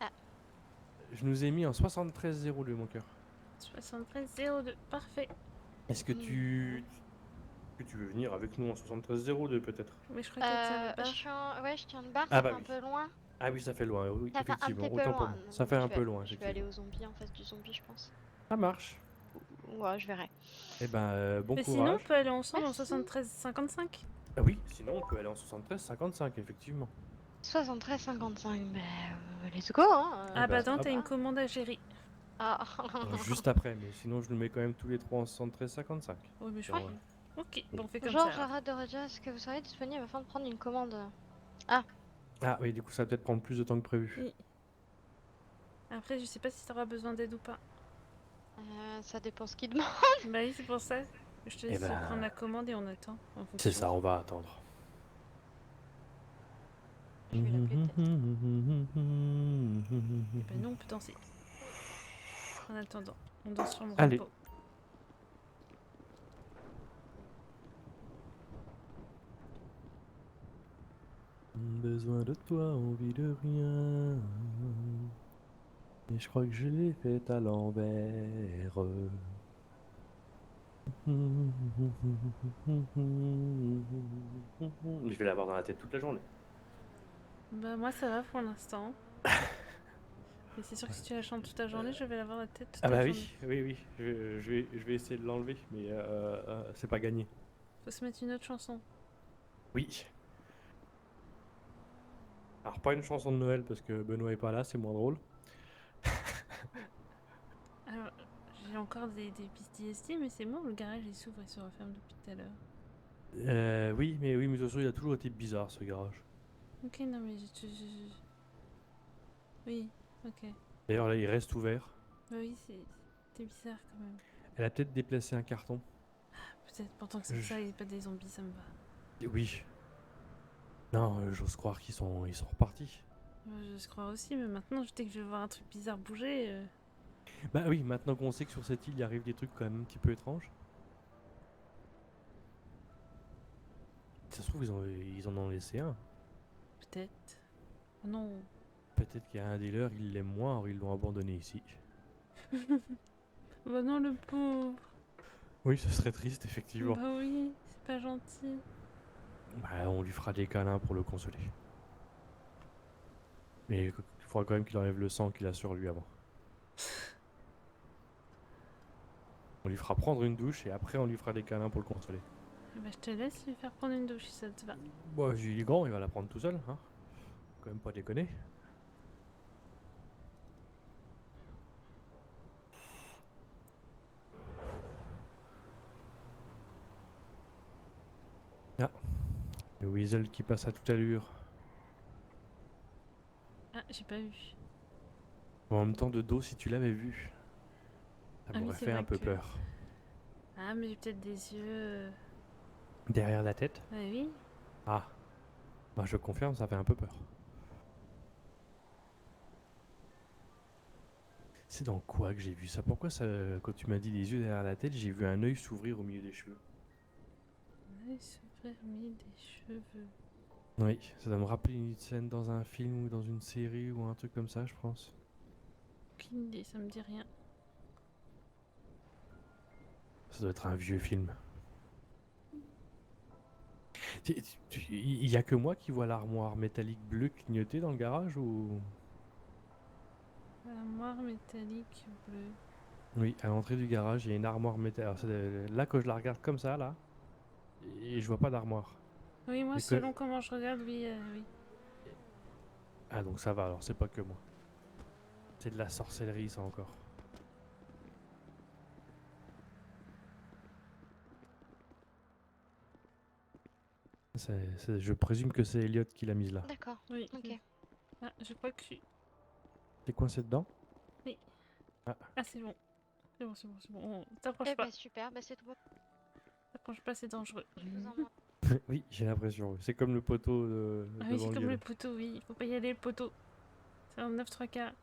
Speaker 5: Ah.
Speaker 4: Je nous ai mis en 73,02 mon cœur.
Speaker 2: 73,02, parfait.
Speaker 4: Est-ce que tu veux venir avec nous en 73,02 peut-être?
Speaker 2: Mais je crois que ça va pas.
Speaker 5: Ouais, je tiens une barre,
Speaker 4: Ah
Speaker 5: ça
Speaker 4: bah
Speaker 5: fait un
Speaker 4: oui.
Speaker 5: peu loin.
Speaker 4: Ah oui, ça fait loin, oui,
Speaker 5: Ça fait un
Speaker 4: effectivement.
Speaker 5: petit peu
Speaker 4: Autant pour
Speaker 5: loin.
Speaker 4: moi. Ça fait un peu loin,
Speaker 5: Je vais aller
Speaker 4: effectivement.
Speaker 5: aux zombies en face du zombie, je pense.
Speaker 4: Ça marche.
Speaker 5: Ouais, je verrai.
Speaker 4: Eh ben, bon
Speaker 2: Mais sinon,
Speaker 4: courage.
Speaker 2: on peut aller ensemble en
Speaker 5: Merci.
Speaker 2: 73,55.
Speaker 4: Ah oui, sinon on peut aller en 73,55 effectivement.
Speaker 5: 73,55, bah let's go, hein.
Speaker 2: Ah bah
Speaker 4: bah,
Speaker 2: non,
Speaker 4: hop.
Speaker 2: t'as une commande à gérer.
Speaker 5: Ah.
Speaker 4: Juste après, mais sinon je nous mets quand même tous les trois en 73,55.
Speaker 2: Oui, mais je
Speaker 4: Ouais.
Speaker 2: crois. Ok, bon, on fait comme
Speaker 5: Genre,
Speaker 2: ça. alors.
Speaker 5: j'arrête de redire, est-ce que vous seriez disponible afin de prendre une commande?
Speaker 4: Ah oui, du coup ça va peut-être prendre plus de temps que prévu.
Speaker 2: Oui. Après, je sais pas si t'auras besoin d'aide ou pas.
Speaker 5: Ça dépend ce qu'il demande.
Speaker 2: Bah oui, c'est pour ça. Je te
Speaker 4: Eh
Speaker 2: laisse
Speaker 4: ben,
Speaker 2: prendre la commande et on attend. en
Speaker 4: C'est
Speaker 2: fonction.
Speaker 4: ça, on va attendre.
Speaker 5: Je vais l'appeler peut-être.
Speaker 2: Bah nous, on peut danser. En attendant, on danse sur mon
Speaker 4: Allez.
Speaker 2: repos.
Speaker 4: Besoin de toi, envie de rien. Et je crois que je l'ai fait à l'envers. Je vais l'avoir dans la tête toute la journée.
Speaker 2: Bah moi, ça va pour l'instant. Mais c'est sûr que si tu la chantes toute la journée, je vais l'avoir la tête toute
Speaker 4: Ah
Speaker 2: la
Speaker 4: bah
Speaker 2: journée.
Speaker 4: oui. Je vais essayer de l'enlever, mais c'est pas gagné.
Speaker 2: Faut se mettre une autre chanson.
Speaker 4: Oui. Alors pas une chanson de Noël parce que Benoît est pas là, c'est moins drôle.
Speaker 2: Alors, j'ai encore des PTSD, mais c'est bon, le garage il s'ouvre et se referme depuis tout à l'heure.
Speaker 4: Oui, mais de toute façon, il a toujours été bizarre ce garage.
Speaker 2: Ok, non mais Oui, ok.
Speaker 4: D'ailleurs là, il reste ouvert.
Speaker 2: Bah oui, c'était bizarre quand même.
Speaker 4: Elle a peut-être déplacé un carton.
Speaker 2: Peut-être, pourtant que c'est ça et pas des zombies, ça me va.
Speaker 4: Oui. Non, j'ose croire ils sont repartis.
Speaker 2: Je crois aussi, mais maintenant, dès que je vais voir un truc bizarre bouger...
Speaker 4: Bah oui, maintenant qu'on sait que sur cette île il arrive des trucs quand même un petit peu étranges. Ça se trouve, ils en ont laissé un.
Speaker 2: Peut-être. Oh non.
Speaker 4: Peut-être qu'il y a un des leurs, ils l'aiment moins, alors ils l'ont abandonné ici.
Speaker 2: Bah non, le pauvre.
Speaker 4: Oui, ce serait triste, effectivement.
Speaker 2: Bah oui, c'est pas gentil.
Speaker 4: Bah, on lui fera des câlins pour le consoler. Mais il faudra quand même qu'il enlève le sang qu'il a sur lui avant. On lui fera prendre une douche et après on lui fera des câlins pour le consoler.
Speaker 2: Bah je te laisse lui faire prendre une douche si ça te va.
Speaker 4: Bon, il est grand, il va la prendre tout seul, hein. Faut quand même pas déconner. Ah, le weasel qui passe à toute allure.
Speaker 2: Ah, j'ai pas vu.
Speaker 4: En même temps, de dos, si tu l'avais vu, ça
Speaker 2: Ah oui,
Speaker 4: m'aurait
Speaker 2: c'est
Speaker 4: fait
Speaker 2: vrai
Speaker 4: un peu
Speaker 2: que-
Speaker 4: peur.
Speaker 2: Ah, mais j'ai peut-être des yeux.
Speaker 4: Derrière la tête?
Speaker 2: Ah oui.
Speaker 4: Ah, bah je confirme, ça fait un peu peur. C'est dans quoi que j'ai vu ça? Pourquoi ça, quand tu m'as dit les yeux derrière la tête, j'ai vu un œil s'ouvrir au milieu des cheveux?
Speaker 2: Oui, c'est vrai, mis des cheveux.
Speaker 4: Oui, ça doit me rappeler une scène dans un film ou dans une série ou un truc comme ça, je pense.
Speaker 2: Aucune idée, ça me dit rien.
Speaker 4: Ça doit être un vieux film. Il y a que moi qui vois l'armoire métallique bleue clignoter dans le garage ou...
Speaker 2: Armoire métallique bleue.
Speaker 4: Oui, à l'entrée du garage, il y a une armoire métallique. Là, quand je la regarde comme ça, là, et je vois pas d'armoire.
Speaker 2: Oui, moi,
Speaker 4: Mais que-
Speaker 2: selon comment je regarde, oui, oui.
Speaker 4: Ah, donc ça va, alors c'est pas que moi. C'est de la sorcellerie, ça encore. Je présume que c'est Elliot qui l'a mise là.
Speaker 5: D'accord,
Speaker 2: Oui.
Speaker 5: ok.
Speaker 2: Ah, je crois que
Speaker 4: T'es coincé dedans?
Speaker 2: Ah, c'est bon. C'est bon, c'est bon, c'est bon. T'approches
Speaker 5: Eh
Speaker 2: pas.
Speaker 5: bah super, bah c'est tout bon.
Speaker 2: T'approches pas, c'est dangereux.
Speaker 5: Je vous en
Speaker 4: Oui, j'ai l'impression. C'est comme le poteau
Speaker 2: Ah oui,
Speaker 4: devant
Speaker 2: c'est
Speaker 4: le
Speaker 2: comme
Speaker 4: galop.
Speaker 2: le poteau, oui. Il faut pas y aller, le poteau. C'est un 9 3 quarts.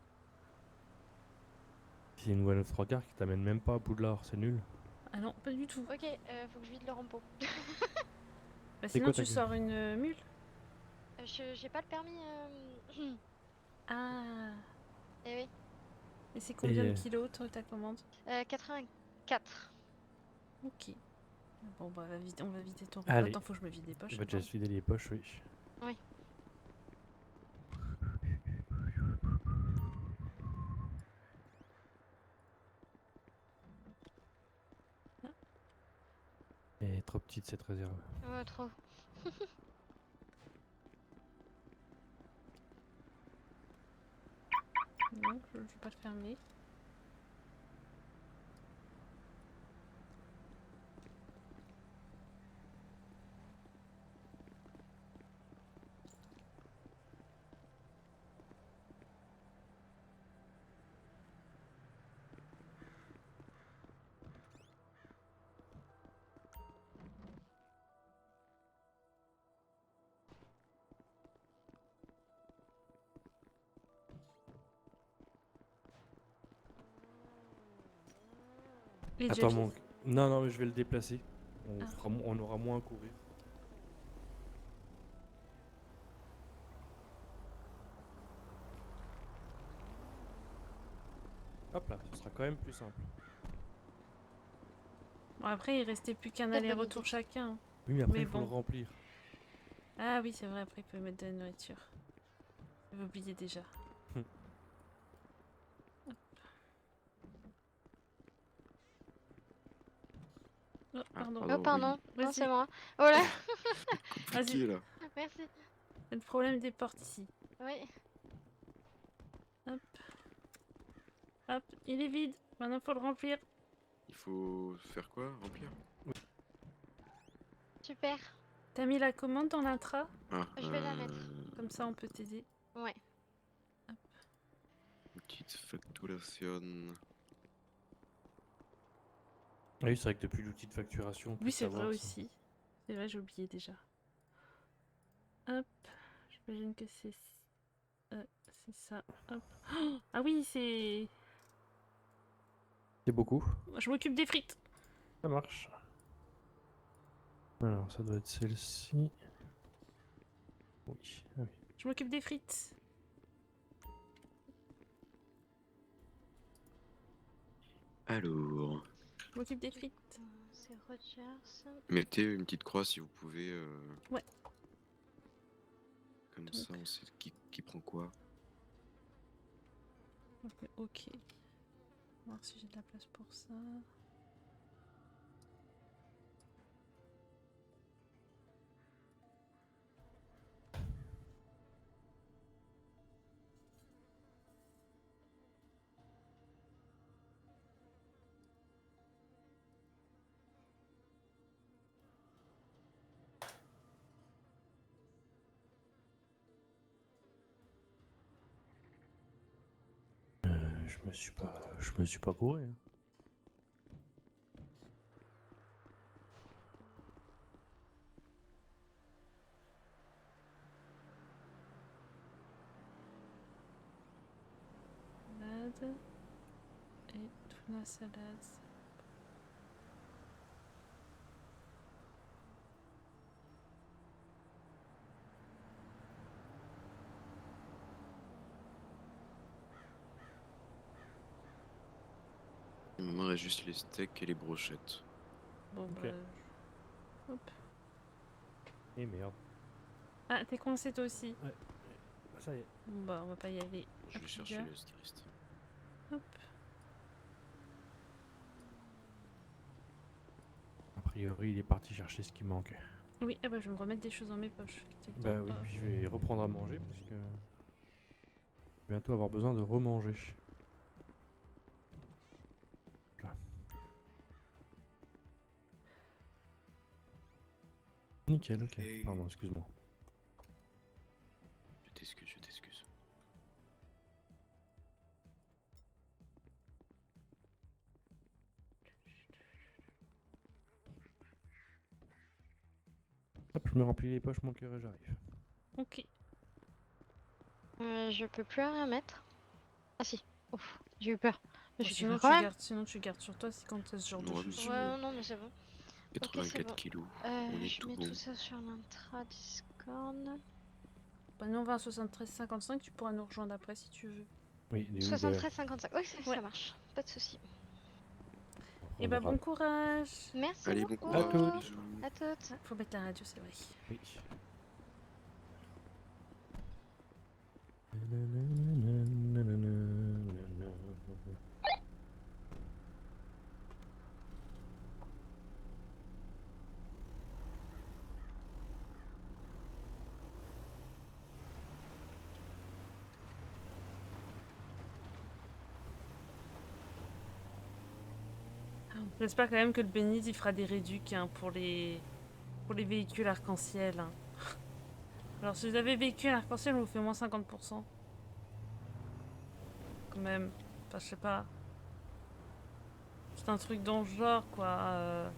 Speaker 4: C'est une One of 3 quarts qui t'amène même pas à Poudlard, c'est nul.
Speaker 2: Ah non, pas du tout.
Speaker 5: Ok, faut que je vide le rempo.
Speaker 2: Bah,
Speaker 4: C'est
Speaker 2: sinon,
Speaker 4: quoi ta
Speaker 2: tu
Speaker 4: gueule?
Speaker 2: sors une mule.
Speaker 5: J'ai pas le permis.
Speaker 2: Ah.
Speaker 5: Eh oui.
Speaker 2: Et c'est combien
Speaker 4: Et,
Speaker 2: de kilos, toi, ta commande?
Speaker 5: 84.
Speaker 2: Ok. Bon, bah, on va vider ton...
Speaker 4: Allez.
Speaker 2: Attends, faut que je me vide les poches.
Speaker 4: Il va déjà
Speaker 2: attends.
Speaker 4: se vider les poches, oui.
Speaker 5: Oui.
Speaker 4: Elle est trop petite cette réserve.
Speaker 5: Ouais, trop.
Speaker 2: Non, je vais pas le fermer. Et
Speaker 4: Attends,
Speaker 2: Jelly
Speaker 4: mon... Non, non, mais je vais le déplacer.
Speaker 2: Ah.
Speaker 4: On aura moins à courir. Hop là, ce sera quand même plus simple.
Speaker 2: Bon, après, il restait plus qu'un
Speaker 5: Très bonne
Speaker 2: aller-retour
Speaker 5: idée.
Speaker 2: chacun.
Speaker 4: Oui, mais après,
Speaker 2: Mais
Speaker 4: il faut
Speaker 2: bon.
Speaker 4: le remplir.
Speaker 2: Ah oui, c'est vrai, après, il peut mettre de la nourriture. J'avais oublié déjà.
Speaker 4: Hmm.
Speaker 2: Hop. Oh, pardon.
Speaker 5: Oh pardon, non
Speaker 2: Vas-y.
Speaker 5: c'est moi. Oh là.
Speaker 2: Vas-y,
Speaker 8: là.
Speaker 5: Merci.
Speaker 2: c'est le problème des portes ici.
Speaker 5: Oui.
Speaker 2: Hop. Hop, il est vide. Maintenant, faut le remplir.
Speaker 8: Il faut faire quoi? Remplir?
Speaker 5: Super.
Speaker 2: T'as mis la commande dans l'intra?
Speaker 8: Ah,
Speaker 5: Je vais la mettre.
Speaker 2: Comme ça, on peut t'aider.
Speaker 5: Ouais.
Speaker 8: petite facturation.
Speaker 4: Ah oui, c'est vrai que depuis l'outil de facturation, on peut
Speaker 2: Oui, c'est vrai
Speaker 4: savoir si-
Speaker 2: aussi. C'est vrai, j'ai oublié déjà. Hop. J'imagine que c'est ça. Hop. Oh, ah oui, c'est...
Speaker 4: C'est beaucoup.
Speaker 2: Moi, je m'occupe des frites.
Speaker 4: Ça marche. Alors, ça doit être celle-ci. Oui. Ah oui.
Speaker 2: Je m'occupe des frites.
Speaker 8: Alors,
Speaker 2: Je m'occupe des frites.
Speaker 5: C'est Rogers.
Speaker 8: mettez une petite croix si vous pouvez.
Speaker 2: Ouais.
Speaker 8: Comme
Speaker 2: Donc.
Speaker 8: ça, on sait qui prend quoi.
Speaker 2: Ok. On va voir si j'ai de la place pour ça.
Speaker 4: Je me suis pas gouré. Hein.
Speaker 2: Salade. Et tuna salade.
Speaker 8: Il me reste juste les steaks et les brochettes.
Speaker 2: Bon,
Speaker 4: Ok.
Speaker 2: bah. Hop.
Speaker 4: Et merde.
Speaker 2: Ah, t'es coincé toi aussi.
Speaker 4: Ça y est.
Speaker 2: Bon, bah, on va pas y aller.
Speaker 8: Je vais
Speaker 2: Hop,
Speaker 8: chercher
Speaker 2: là.
Speaker 8: le styliste.
Speaker 2: Hop.
Speaker 4: A priori, il est parti chercher ce qui manque.
Speaker 2: Oui, ah bah, je vais me remettre des choses dans mes poches.
Speaker 4: Bah oui, puis je vais reprendre à manger parce que. Je vais bientôt avoir besoin de remanger. Là. Nickel, ok.
Speaker 8: Et-
Speaker 4: Pardon, excuse-moi.
Speaker 8: Je t'excuse, je t'excuse.
Speaker 4: Hop, je me remplis les poches, mon cœur et j'arrive.
Speaker 2: Ok.
Speaker 5: Je peux plus rien mettre. Ah si. Ouf, j'ai eu peur. Je suis
Speaker 2: Sinon,
Speaker 5: quand même.
Speaker 2: sinon, tu gardes sur toi, c'est quand t'as ce genre de
Speaker 8: Ouais,
Speaker 2: choses.
Speaker 8: mais
Speaker 5: Ouais, non, mais c'est bon.
Speaker 8: 84
Speaker 5: bon.
Speaker 8: kilos. On est
Speaker 5: Je
Speaker 8: tout
Speaker 5: mets
Speaker 8: bon.
Speaker 5: tout ça sur l'intra Discord.
Speaker 2: Bah, nous, on va à 73,55. Tu pourras nous rejoindre après si tu veux.
Speaker 4: Oui, des
Speaker 5: 73,55. Oui, ça
Speaker 2: Ouais.
Speaker 5: marche. Pas de soucis.
Speaker 2: Et bah, bon courage.
Speaker 5: Merci
Speaker 8: Allez, bon
Speaker 5: beaucoup.
Speaker 8: courage.
Speaker 4: À toutes.
Speaker 8: Bisous.
Speaker 5: À toutes.
Speaker 2: Faut mettre la radio, c'est vrai.
Speaker 4: Oui.
Speaker 2: J'espère quand même que le Bénit il fera des réducs hein, pour les véhicules arc-en-ciel. Hein. Alors si vous avez véhicule arc-en-ciel, on vous fait moins 50%. Quand même. Enfin, je sais pas. C'est un truc dans le genre, quoi.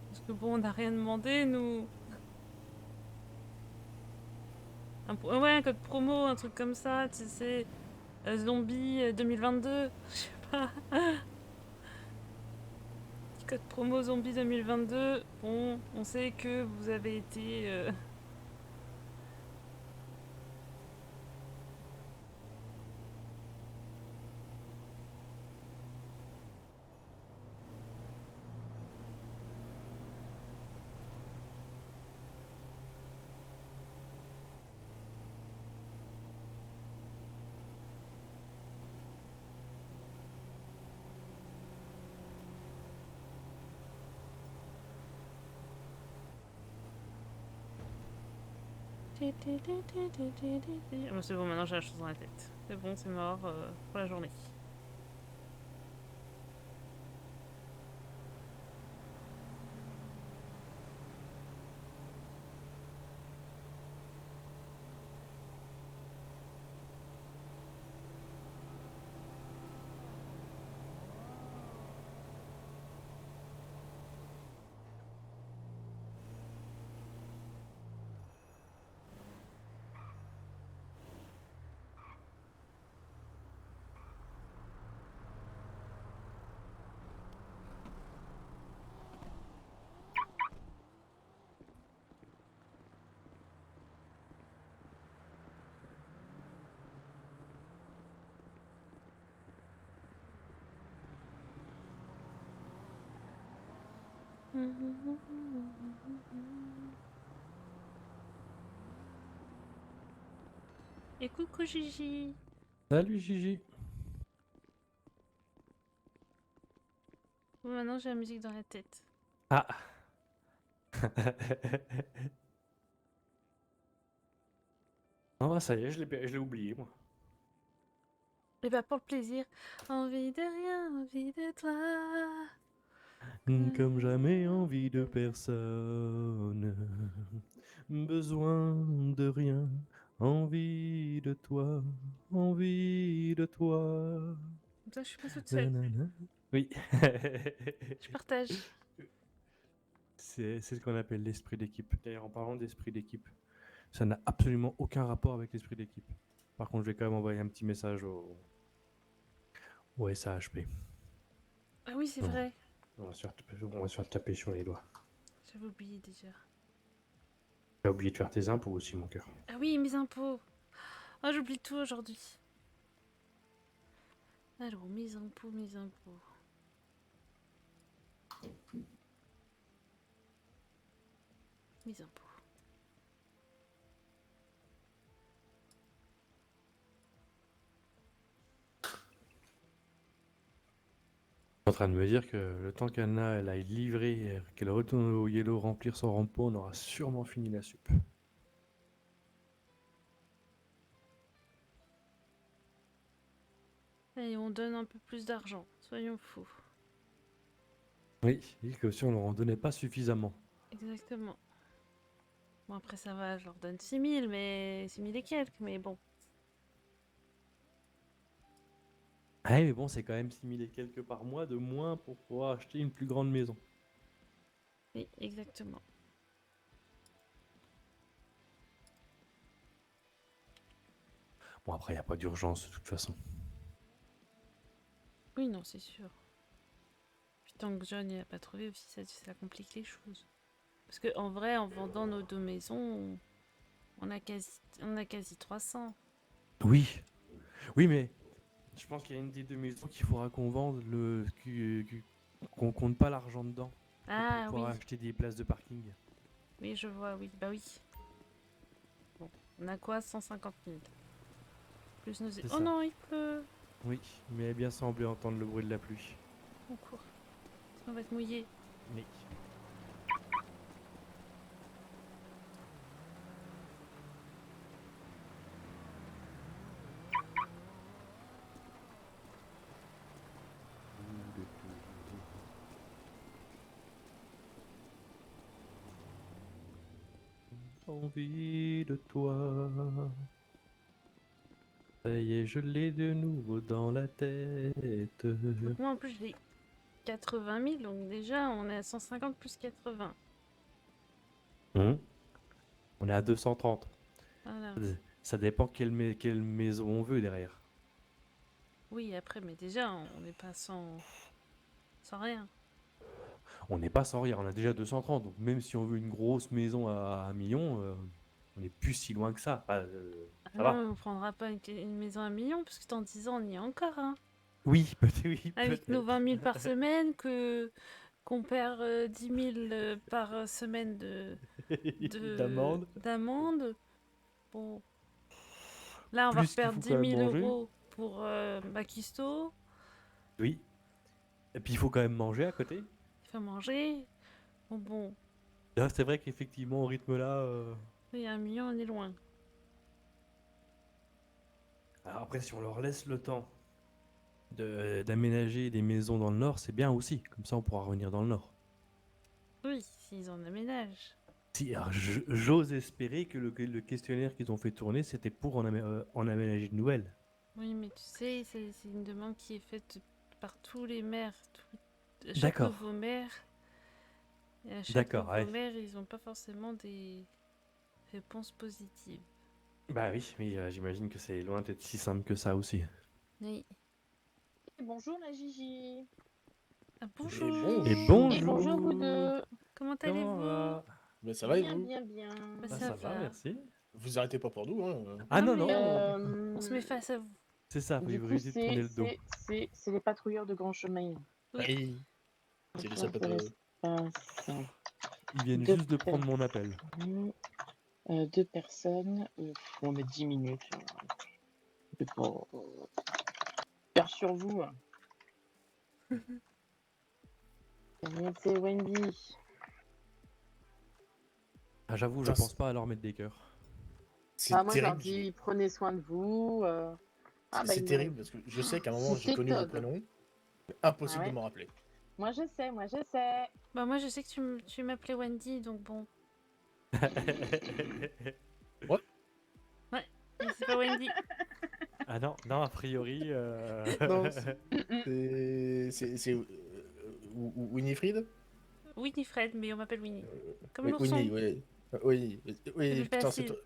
Speaker 2: Parce que bon, on n'a rien demandé, nous. Ouais, un code promo, un truc comme ça, tu sais. Zombie 2022. Je sais pas. Code promo Zombie 2022. Bon, on sait que vous avez été... Ah bah c'est bon, maintenant j'ai la chose dans la tête. C'est bon, c'est mort pour la journée. Et coucou Gigi.
Speaker 4: Salut Gigi.
Speaker 2: Bon, maintenant j'ai la musique dans la tête.
Speaker 4: Ah. Ah bah ça y est, je l'ai oublié moi.
Speaker 2: Et bah pour le plaisir, envie de rien, envie de toi.
Speaker 4: Comme jamais envie de personne, besoin de rien, envie de toi, envie de toi.
Speaker 2: Comme ça je suis pas toute seule.
Speaker 4: Nanana. Oui.
Speaker 2: Je partage.
Speaker 4: C'est ce qu'on appelle l'esprit d'équipe. D'ailleurs, en parlant d'esprit d'équipe, ça n'a absolument aucun rapport avec l'esprit d'équipe. Par contre, je vais quand même envoyer un petit message au SAHP.
Speaker 2: Ah oui c'est
Speaker 4: Non.
Speaker 2: vrai.
Speaker 4: On va se faire taper sur les doigts.
Speaker 2: J'avais oublié déjà.
Speaker 4: Tu as oublié de faire tes impôts aussi, mon cœur.
Speaker 2: Ah oui mes impôts. Oh j'oublie tout aujourd'hui. Alors mes impôts, mes impôts. Mes impôts.
Speaker 4: En train de me dire que le temps qu'Anna elle aille livrer et qu'elle retourne au Yellow remplir son rempot, on aura sûrement fini la soupe.
Speaker 2: Et on donne un peu plus d'argent, soyons fous.
Speaker 4: Oui, et que si on leur en donnait pas suffisamment.
Speaker 2: Exactement. Bon après ça va, je leur donne 6000, mais 6000 et quelques, mais bon.
Speaker 4: Ah mais bon, c'est quand même 6000 et quelques par mois de moins pour pouvoir acheter une plus grande maison.
Speaker 2: Oui, exactement.
Speaker 4: Bon, après, il n'y a pas d'urgence de toute façon.
Speaker 2: Oui, non, c'est sûr. Puis tant que John n'a pas trouvé aussi, ça complique les choses. Parce que en vrai, en vendant nos 2 maisons, on a quasi 300.
Speaker 4: Oui, oui, mais je pense qu'il y a une des deux maisons qu'il faudra qu'on vende, qu'on compte pas l'argent dedans.
Speaker 2: Ah
Speaker 4: Pour
Speaker 2: oui,
Speaker 4: pouvoir acheter des places de parking.
Speaker 2: oui, je vois, oui, bah oui. Bon, on a quoi 150 000. Plus nos...
Speaker 4: C'est
Speaker 2: Oh
Speaker 4: ça.
Speaker 2: non, il pleut.
Speaker 4: Oui, mais il a bien semblé entendre le bruit de la pluie.
Speaker 2: On court. On va être mouillé.
Speaker 4: Oui. Envie de toi. Ça y est, je l'ai de nouveau dans la tête.
Speaker 2: Donc moi en plus j'ai 80 000, donc déjà on est à 150 plus 80.
Speaker 4: On est à 230.
Speaker 2: Voilà.
Speaker 4: Ça dépend quelle maison on veut derrière.
Speaker 2: Oui, après, mais déjà on n'est pas sans rien.
Speaker 4: On n'est pas sans rien, on a déjà 230. Donc même si on veut une grosse maison à 1 million, on n'est plus si loin que ça. Enfin,
Speaker 2: Ah
Speaker 4: ça va.
Speaker 2: non, on prendra pas une maison à 1 million, parce que dans 10 ans on y est encore. Hein.
Speaker 4: Oui, oui.
Speaker 2: Avec nos
Speaker 4: peut-être.
Speaker 2: 20 000 par semaine, qu'on perd 10 000 par semaine
Speaker 4: D'amende.
Speaker 2: d'amende. Bon. Là, on va
Speaker 4: Plus qu'il
Speaker 2: perdre
Speaker 4: faut
Speaker 2: 10
Speaker 4: quand même
Speaker 2: 000
Speaker 4: manger.
Speaker 2: euros pour Makisto.
Speaker 4: Oui. Et puis il faut quand même manger à côté.
Speaker 2: Il faut manger. Bon.
Speaker 4: Là, c'est vrai qu'effectivement, au rythme là.
Speaker 2: Oui, 1 million, on est loin.
Speaker 4: Alors après, si on leur laisse le temps d'aménager des maisons dans le nord, c'est bien aussi. Comme ça, on pourra revenir dans le nord.
Speaker 2: Oui, s'ils en aménagent.
Speaker 4: Si, alors, j'ose espérer que le questionnaire qu'ils ont fait tourner, c'était pour en aménager de nouvelles.
Speaker 2: Oui, mais tu sais, c'est une demande qui est faite par tous les maires. Chaque
Speaker 4: D'accord.
Speaker 2: nouveau maire. Et à chaque
Speaker 4: D'accord,
Speaker 2: nouveau
Speaker 4: ouais.
Speaker 2: maire, ils n'ont pas forcément des réponses positives.
Speaker 4: Bah oui, mais j'imagine que c'est loin d'être si simple que ça aussi.
Speaker 2: Oui.
Speaker 9: Bonjour la Gigi.
Speaker 2: Ah, bonjour.
Speaker 4: Et
Speaker 9: Et
Speaker 4: bonjour.
Speaker 9: bonjour vous deux.
Speaker 2: Comment
Speaker 4: Comment
Speaker 2: allez-vous?
Speaker 4: va?
Speaker 10: Ben ça va et
Speaker 9: Bien,
Speaker 10: vous?
Speaker 9: bien, bien.
Speaker 2: Bah,
Speaker 4: Ah,
Speaker 2: ça
Speaker 4: ça va,
Speaker 2: va.
Speaker 4: merci.
Speaker 10: Vous arrêtez pas pour nous, hein.
Speaker 4: Ah
Speaker 2: Non,
Speaker 4: non,
Speaker 2: mais
Speaker 4: non.
Speaker 2: On se met face à vous.
Speaker 4: C'est ça, faut
Speaker 9: Du coup,
Speaker 4: éviter de tourner le dos.
Speaker 9: c'est les patrouilleurs de grand chemin.
Speaker 2: Oui.
Speaker 10: Oui. C'est les
Speaker 9: Ça
Speaker 10: sapateurs.
Speaker 9: intéresse. passe.
Speaker 4: Ils viennent
Speaker 9: Deux
Speaker 4: juste de prendre mon appel.
Speaker 9: Deux personnes. On met 10 minutes. C'est pas. Faire sur vous. C'est Wendy.
Speaker 4: Ah, j'avoue, je
Speaker 10: Putain,
Speaker 4: pense pas à leur mettre des cœurs.
Speaker 10: C'est
Speaker 9: Moi, je leur
Speaker 10: terrible.
Speaker 9: dis prenez soin de vous.
Speaker 10: C'est terrible parce que je sais qu'à un moment j'ai
Speaker 9: C'est
Speaker 10: connu vos
Speaker 9: Todd.
Speaker 10: prénoms. Mais impossible
Speaker 9: Ah ouais.
Speaker 10: de m'en rappeler.
Speaker 9: Moi, je sais, moi, je sais.
Speaker 2: Bah, moi, je sais que tu m'appelais Wendy, donc bon. Mais c'est pas Wendy.
Speaker 4: Ah non, non, a priori.
Speaker 10: Non, c'est Winifred.
Speaker 2: Winifred, mais on m'appelle Winnie. Comme
Speaker 10: Oui,
Speaker 2: l'ourson.
Speaker 10: Winnie, oui. Oui,
Speaker 2: Je
Speaker 10: putain,
Speaker 2: passe.
Speaker 10: c'est toi.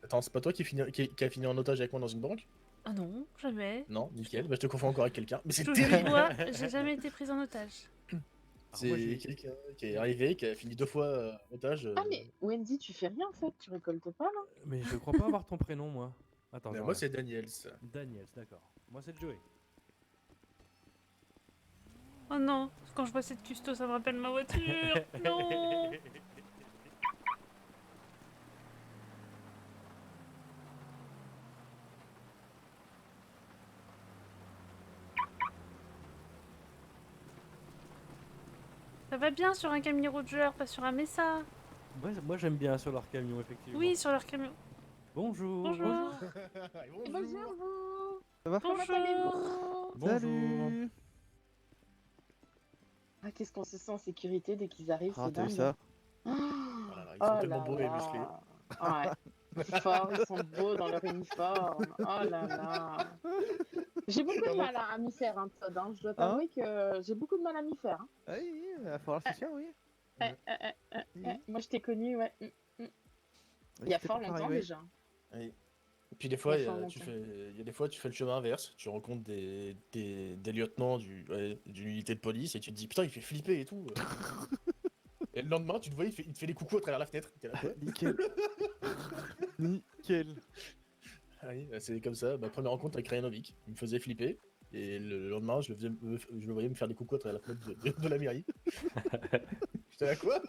Speaker 10: Attends, c'est pas toi qui a fini en otage avec moi dans une banque?
Speaker 2: Ah non, jamais.
Speaker 10: Non, nickel. Bah, je te confonds encore avec quelqu'un. Mais c'est
Speaker 2: Je touche du
Speaker 10: terrible!
Speaker 2: bois, j'ai jamais été prise en otage.
Speaker 10: C'est quelqu'un qui est arrivé, qui a fini 2 fois en otage.
Speaker 9: Ah, mais Wendy, tu fais rien en fait, tu récoltes pas là?
Speaker 4: Mais je crois pas avoir ton prénom, moi. Attends,
Speaker 10: Mais
Speaker 4: je
Speaker 10: moi,
Speaker 4: regarde.
Speaker 10: c'est Daniels.
Speaker 4: Daniels, d'accord. Moi, c'est Joey.
Speaker 2: Oh non, quand je vois cette custo, ça me rappelle ma voiture. Non. Ça va bien sur un camion Roger, pas sur un Mesa.
Speaker 4: Moi, j'aime bien sur leur camion, effectivement.
Speaker 2: Oui, sur leur camion.
Speaker 4: Bonjour.
Speaker 2: Bonjour.
Speaker 9: Bonjour vous.
Speaker 11: Ça va?
Speaker 9: Comment allez-vous?
Speaker 10: Bonjour.
Speaker 11: Salut.
Speaker 9: Ah, qu'est-ce qu'on se sent en sécurité dès qu'ils arrivent,
Speaker 11: Ah,
Speaker 9: c'est
Speaker 11: t'as vu
Speaker 9: dingue.
Speaker 11: ça?
Speaker 10: Oh là là, ils sont tellement beaux et musclés.
Speaker 9: Ouais. Forts, ils sont beaux dans leur uniforme. Oh là là. J'ai beaucoup de mal à m'y faire, hein, Todd, hein. Je dois t'avouer que j'ai beaucoup de mal à m'y faire. Hein.
Speaker 11: Ah oui, il va falloir le soutien, oui.
Speaker 9: Moi, je t'ai connu, ouais. Il y a
Speaker 11: C'était
Speaker 9: fort
Speaker 11: pas
Speaker 9: longtemps
Speaker 11: pareil, ouais.
Speaker 9: déjà.
Speaker 10: Oui. Et puis des fois,
Speaker 9: Enfin,
Speaker 10: tu
Speaker 9: longtemps.
Speaker 10: fais, il y a des fois, tu fais le chemin inverse. Tu rencontres des lieutenants d'une unité de police et tu te dis putain, il fait flipper et tout. Et le lendemain, tu te vois, il te fait des coucous à travers la fenêtre. T'es là, quoi?
Speaker 11: Nickel. Nickel.
Speaker 10: Ah oui, bah, c'est comme ça. Ma première rencontre avec Rayanovic, il me faisait flipper. Et le lendemain, je le voyais me faire des coucous à travers la fenêtre de la mairie. J'étais là, quoi?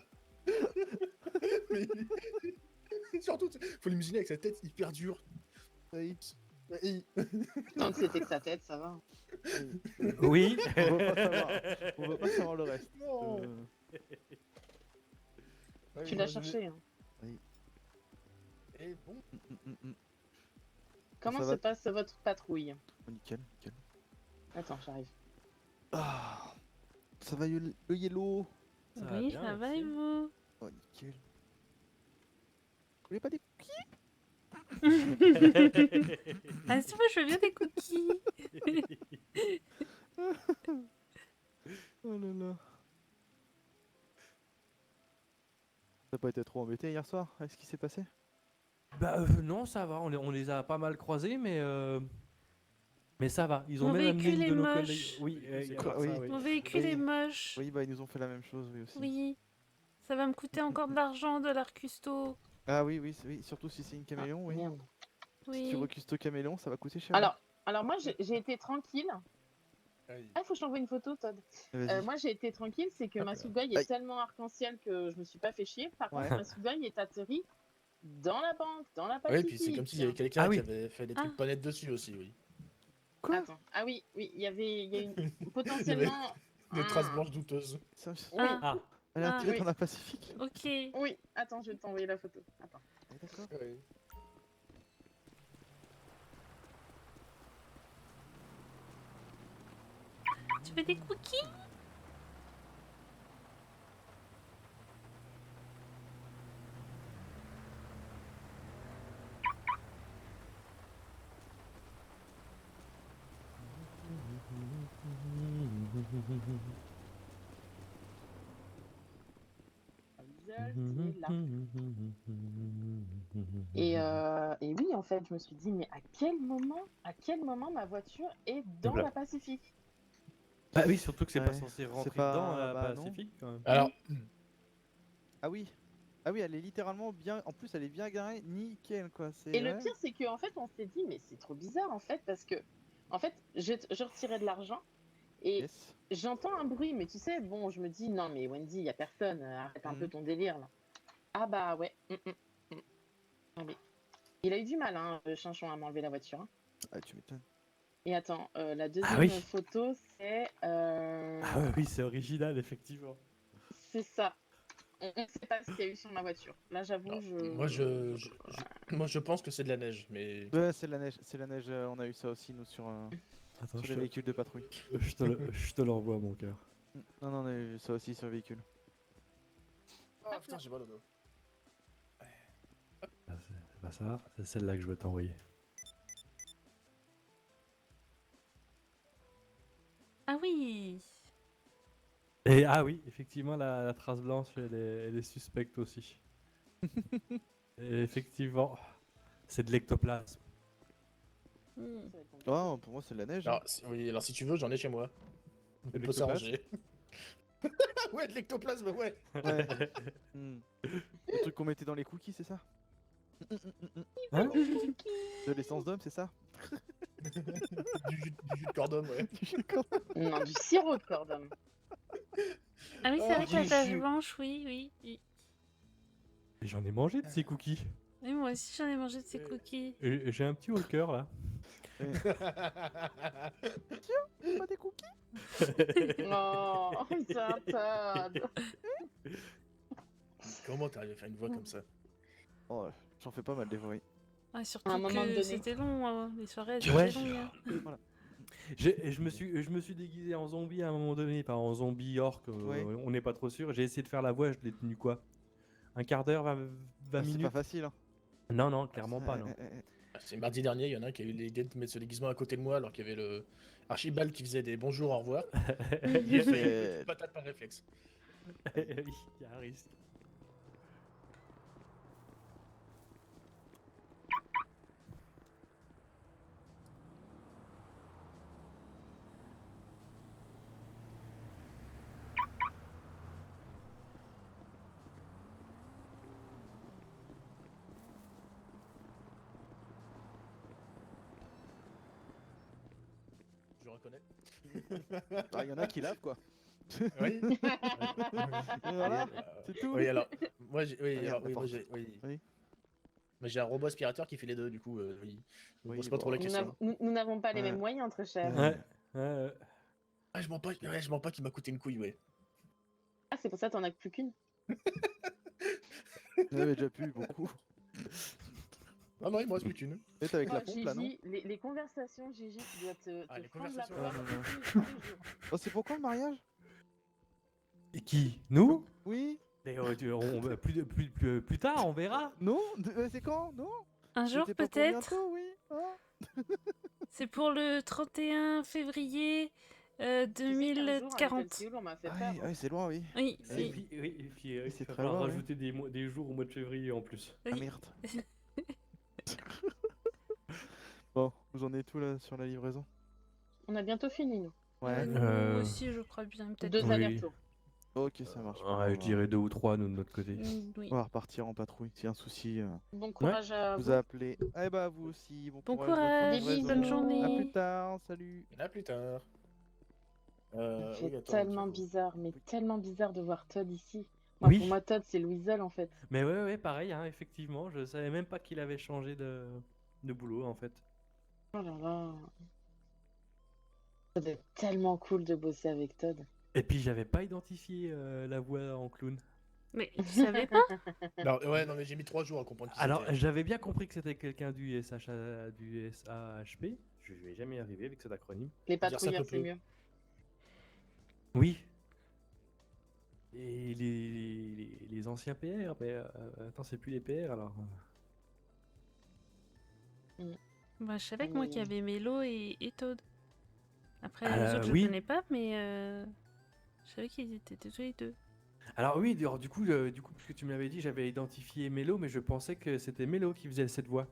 Speaker 10: Mais surtout, faut l'imaginer avec sa tête hyper dure. Oui.
Speaker 9: Tant que c'était que sa tête, ça va.
Speaker 4: Oui.
Speaker 11: On veut pas savoir. On veut pas savoir le reste.
Speaker 10: Non.
Speaker 9: Tu l'as cherché. Hein.
Speaker 11: Oui.
Speaker 10: Et bon.
Speaker 9: Comment
Speaker 11: Ça
Speaker 9: se
Speaker 11: va?
Speaker 9: passe votre patrouille?
Speaker 11: Oh, nickel, nickel.
Speaker 9: Attends, j'arrive.
Speaker 11: Ah, ça va le yellow?
Speaker 4: Ça va
Speaker 2: Oui,
Speaker 4: bien,
Speaker 2: ça va
Speaker 4: merci.
Speaker 2: et vous?
Speaker 11: Oh, nickel. Vous voulez pas des cookies?
Speaker 2: Ah, si, moi je veux bien des cookies.
Speaker 11: Oh là là. T'as pas été trop embêté hier soir avec ce qui s'est passé?
Speaker 4: Bah non, ça va. On les a pas mal croisés, mais ça va. Ils ont
Speaker 2: Mon
Speaker 4: même amené
Speaker 2: véhicule
Speaker 4: une
Speaker 2: est
Speaker 4: de nos
Speaker 2: moche.
Speaker 4: collègues. Oui,
Speaker 10: C'est
Speaker 4: à
Speaker 10: quoi,
Speaker 4: part ça, oui.
Speaker 2: Mon véhicule
Speaker 11: Oui.
Speaker 2: est moche.
Speaker 11: Oui, bah ils nous ont fait la même chose, oui aussi.
Speaker 2: Oui. Ça va me coûter encore de l'argent de l'arcusto.
Speaker 11: Ah oui, oui, oui, surtout si c'est une caméléon, oui.
Speaker 9: Merde.
Speaker 11: Si tu
Speaker 2: Oui.
Speaker 11: recusto caméléon, ça va coûter cher.
Speaker 9: Alors moi, j'ai été tranquille. Ah, il faut que je t'envoie une photo, Todd.
Speaker 11: Vas-y.
Speaker 9: Moi, j'ai été tranquille, c'est que
Speaker 11: Hop
Speaker 9: ma
Speaker 11: là.
Speaker 9: Sougai est
Speaker 11: Aïe.
Speaker 9: tellement arc-en-ciel que je me suis pas fait chier. Par
Speaker 11: Ouais.
Speaker 9: contre, ma Sougai est atterrie dans la banque, dans la
Speaker 10: Oui,
Speaker 9: Pacifique.
Speaker 10: puis c'est comme s'il y avait quelqu'un
Speaker 4: Ah oui.
Speaker 10: qui avait fait des trucs pas nets dessus aussi, oui.
Speaker 11: Quoi?
Speaker 9: Attends. Ah oui, il y a une potentiellement
Speaker 10: Des traces blanches douteuses.
Speaker 11: Ça,
Speaker 9: Oui,
Speaker 4: Ah,
Speaker 11: Elle est
Speaker 2: Ah.
Speaker 11: attirée
Speaker 9: Oui.
Speaker 11: dans la Pacifique.
Speaker 2: Ok.
Speaker 9: oui. Attends, je vais t'envoyer la photo. Attends.
Speaker 11: Ah, d'accord.
Speaker 10: Oui.
Speaker 2: Tu veux des cookies?
Speaker 9: Hazel, qui est là. Et oui, en fait, je me suis dit, mais à quel moment ma voiture est dans
Speaker 4: Voilà.
Speaker 9: la Pacifique?
Speaker 4: bah oui, surtout que c'est pas
Speaker 11: Ouais,
Speaker 4: censé
Speaker 11: c'est
Speaker 4: rentrer
Speaker 11: pas-
Speaker 4: dedans la
Speaker 11: bah non.
Speaker 4: Pacifique quand même.
Speaker 10: Alors,
Speaker 11: Ah oui. Ah oui, elle est littéralement bien. En plus, elle est bien garée, nickel quoi.
Speaker 9: Et le
Speaker 11: ouais.
Speaker 9: pire, c'est qu'en fait, on s'est dit, mais c'est trop bizarre, en fait, parce que, en fait, je retirais de l'argent, Et
Speaker 11: Yes.
Speaker 9: j'entends un bruit, mais tu sais, bon, je me dis, non, mais Wendy, il n'y a personne, arrête un peu ton délire là. Ah bah ouais. Ah oui. Il a eu du mal, hein, le Chinchon, à m'enlever la voiture. Hein.
Speaker 11: Ah, tu m'étonnes.
Speaker 9: Et attends, la deuxième
Speaker 4: oui.
Speaker 9: photo, c'est.
Speaker 4: Ah ouais, oui, c'est original, effectivement.
Speaker 9: C'est ça. On ne sait pas ce qu'il y a eu sur ma voiture. Là, j'avoue,
Speaker 10: Alors,
Speaker 9: je.
Speaker 10: moi, je pense que c'est de la neige, mais.
Speaker 11: Ouais, c'est la neige. C'est la neige. On a eu ça aussi, nous, sur,
Speaker 4: Attends,
Speaker 11: sur les véhicules de patrouille.
Speaker 4: je te l'envoie, mon cœur.
Speaker 11: Non, non, on a eu ça aussi sur le véhicule.
Speaker 10: Oh putain, j'ai mal au dos.
Speaker 4: Ah, c'est pas ça, c'est celle-là que je veux t'envoyer.
Speaker 2: Ah oui.
Speaker 4: Et ah oui, effectivement, la trace blanche, elle est suspecte aussi. Et effectivement, c'est de l'ectoplasme.
Speaker 2: Hmm.
Speaker 11: Oh, pour moi, c'est de la neige.
Speaker 10: Alors, oui, alors si tu veux, j'en ai chez moi. On peut
Speaker 11: l'ectoplasme
Speaker 10: s'arranger. Ouais, de l'ectoplasme, ouais.
Speaker 11: Ouais. Le truc qu'on mettait dans les cookies, c'est ça?
Speaker 4: Hein?
Speaker 11: De l'essence d'homme, c'est ça?
Speaker 10: du jus de cordon, ouais.
Speaker 9: Non, du sirop de cordon.
Speaker 2: Ah oui, c'est
Speaker 10: Oh,
Speaker 2: vrai que la
Speaker 10: j'ai
Speaker 2: tache
Speaker 10: su.
Speaker 2: blanche, oui.
Speaker 4: Et j'en ai mangé de ces cookies.
Speaker 2: Oui, moi aussi, j'en ai mangé de ces cookies.
Speaker 4: Et j'ai un petit haut le cœur là.
Speaker 11: Pas des cookies?
Speaker 9: Oh, c'est un Todd.
Speaker 10: Comment t'arrives à faire une voix comme ça?
Speaker 11: Oh, j'en fais pas mal des voix.
Speaker 2: Ah, surtout
Speaker 9: À un moment
Speaker 2: que
Speaker 9: donné.
Speaker 2: c'était long, hein. Les soirées, elles
Speaker 4: Ouais.
Speaker 2: étaient longues. Hein.
Speaker 11: Voilà.
Speaker 4: Je me suis déguisé en zombie à un moment donné, pas en zombie orc,
Speaker 11: Ouais.
Speaker 4: on n'est pas trop sûr. J'ai essayé de faire la voix, je l'ai tenu quoi? Un quart d'heure, 20
Speaker 11: C'est
Speaker 4: minutes?
Speaker 11: pas facile. Hein.
Speaker 4: Non, non, clairement pas, non.
Speaker 10: C'est mardi dernier, il y en a un qui a eu l'idée de mettre ce déguisement à côté de moi alors qu'il y avait le Archibald qui faisait des bonjours, au revoir. J'ai fait une patate par réflexe.
Speaker 4: Oui, il y a un risque.
Speaker 10: Je reconnais.
Speaker 11: Ah, il y en a qui lavent quoi.
Speaker 10: Oui.
Speaker 11: Voilà, c'est tout.
Speaker 10: Oui, alors, moi, j'ai, oui,
Speaker 11: Ah, merde,
Speaker 10: alors,
Speaker 11: la
Speaker 10: oui, moi,
Speaker 11: porte.
Speaker 10: j'ai, oui.
Speaker 11: Oui.
Speaker 10: Mais j'ai un robot aspirateur qui fait les deux, du coup, oui. Je
Speaker 11: Oui,
Speaker 10: pose pas
Speaker 11: bon.
Speaker 10: trop la
Speaker 9: Nous
Speaker 10: question.
Speaker 9: nous n'avons pas les
Speaker 11: Ouais.
Speaker 9: mêmes moyens, très cher.
Speaker 4: Ouais. Ouais.
Speaker 10: Ah, je mens pas qu'il m'a coûté une couille, ouais.
Speaker 9: Ah, c'est pour ça que t'en as que plus qu'une.
Speaker 11: J'en avais déjà plus beaucoup.
Speaker 10: Ah non, il me reste plus qu'une.
Speaker 11: Et t'es avec la
Speaker 9: Oh,
Speaker 11: pompe là, non?
Speaker 9: Gigi, les conversations, Gigi, tu dois te
Speaker 10: Ah, les
Speaker 9: fendre la
Speaker 10: conversations.
Speaker 9: poire
Speaker 11: Ah, non, non.
Speaker 9: tous les jours.
Speaker 11: Oh, c'est pourquoi le mariage?
Speaker 4: Et qui? Nous?
Speaker 11: Oui?
Speaker 4: Mais plus tard, on verra.
Speaker 11: Non? C'est quand? Non?
Speaker 2: Un jour,
Speaker 11: C'était pas pour
Speaker 2: peut-être.
Speaker 11: bientôt, oui? Hein?
Speaker 2: C'est pour le 31 février
Speaker 9: Tu sais qu'un jour, avec
Speaker 2: 2040.
Speaker 9: Alcioul, on m'a fait
Speaker 11: Ah
Speaker 9: peur.
Speaker 11: oui, ah oui, c'est loin, oui.
Speaker 2: Oui,
Speaker 4: Et
Speaker 2: oui.
Speaker 4: puis, oui, et puis il
Speaker 11: c'est
Speaker 4: va
Speaker 11: très
Speaker 4: falloir
Speaker 11: loin, ouais.
Speaker 4: rajouter des jours au mois de février en plus.
Speaker 11: Ah
Speaker 2: Oui.
Speaker 11: merde. Bon, vous en êtes tout là sur la livraison?
Speaker 9: On a bientôt fini, nous.
Speaker 11: Ouais.
Speaker 2: Nous aussi, je crois bien. Peut-être.
Speaker 9: Deux
Speaker 4: Oui.
Speaker 9: allers-retours.
Speaker 11: Ok, ça marche.
Speaker 4: Ouais, je dirais 2 ou 3 nous de notre côté.
Speaker 2: Oui.
Speaker 11: On va repartir en patrouille. S'il y a un souci,
Speaker 9: Bon courage à
Speaker 11: vous
Speaker 9: vous.
Speaker 11: appelez. Eh bah, vous aussi. Bon
Speaker 2: Bon
Speaker 11: courage. bonne
Speaker 2: courage,
Speaker 11: livraison.
Speaker 2: bonne journée.
Speaker 11: À plus tard. Salut.
Speaker 10: À plus tard.
Speaker 9: C'est
Speaker 10: Oui, attends,
Speaker 9: tellement
Speaker 10: tu-
Speaker 9: bizarre, mais tellement bizarre de voir Todd ici. Moi,
Speaker 4: Oui.
Speaker 9: Pour moi, Todd, c'est Louisel, en fait.
Speaker 4: Mais ouais, pareil, hein, effectivement, je savais même pas qu'il avait changé de boulot en fait.
Speaker 9: Oh là là. Ça doit être tellement cool de bosser avec Todd.
Speaker 4: Et puis j'avais pas identifié la voix en clown.
Speaker 2: Mais tu savais pas?
Speaker 10: Non, ouais, non, mais j'ai mis 3 jours à comprendre qui
Speaker 4: Alors
Speaker 10: c'était.
Speaker 4: j'avais bien compris que c'était quelqu'un du SAHP. Je vais jamais y arriver avec cet acronyme.
Speaker 9: Les
Speaker 10: Dire ça
Speaker 9: patrouilleurs,
Speaker 10: peut
Speaker 9: c'est
Speaker 10: peu.
Speaker 9: mieux.
Speaker 4: Oui. Et les anciens PR, mais attends, c'est plus les PR alors.
Speaker 2: Bah, je savais que moi qu'il y avait Mélo et Todd. Après, les autres,
Speaker 4: oui.
Speaker 2: je connais pas, mais je savais qu'ils étaient tous les deux.
Speaker 4: Alors oui, alors, du coup, puisque tu me l'avais dit, j'avais identifié Mélo, mais je pensais que c'était Mélo qui faisait cette voix,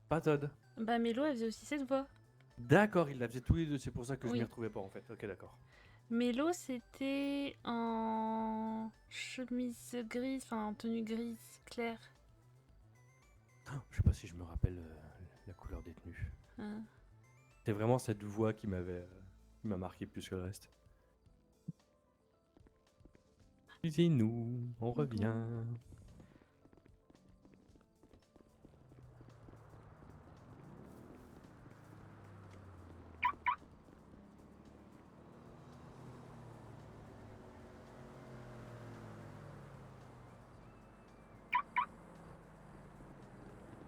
Speaker 4: pas Todd.
Speaker 2: Bah, Mélo, elle faisait aussi cette voix.
Speaker 4: D'accord, il la faisait tous les deux, c'est pour ça que je
Speaker 2: Oui.
Speaker 4: m'y retrouvais pas en fait. Ok, d'accord.
Speaker 2: Mélo, c'était en chemise grise, enfin en tenue grise claire.
Speaker 4: Je sais pas si je me rappelle la couleur des tenues.
Speaker 2: Hein.
Speaker 4: C'est vraiment cette voix qui m'avait Il m'a marqué plus que le reste. Excusez-nous, on revient.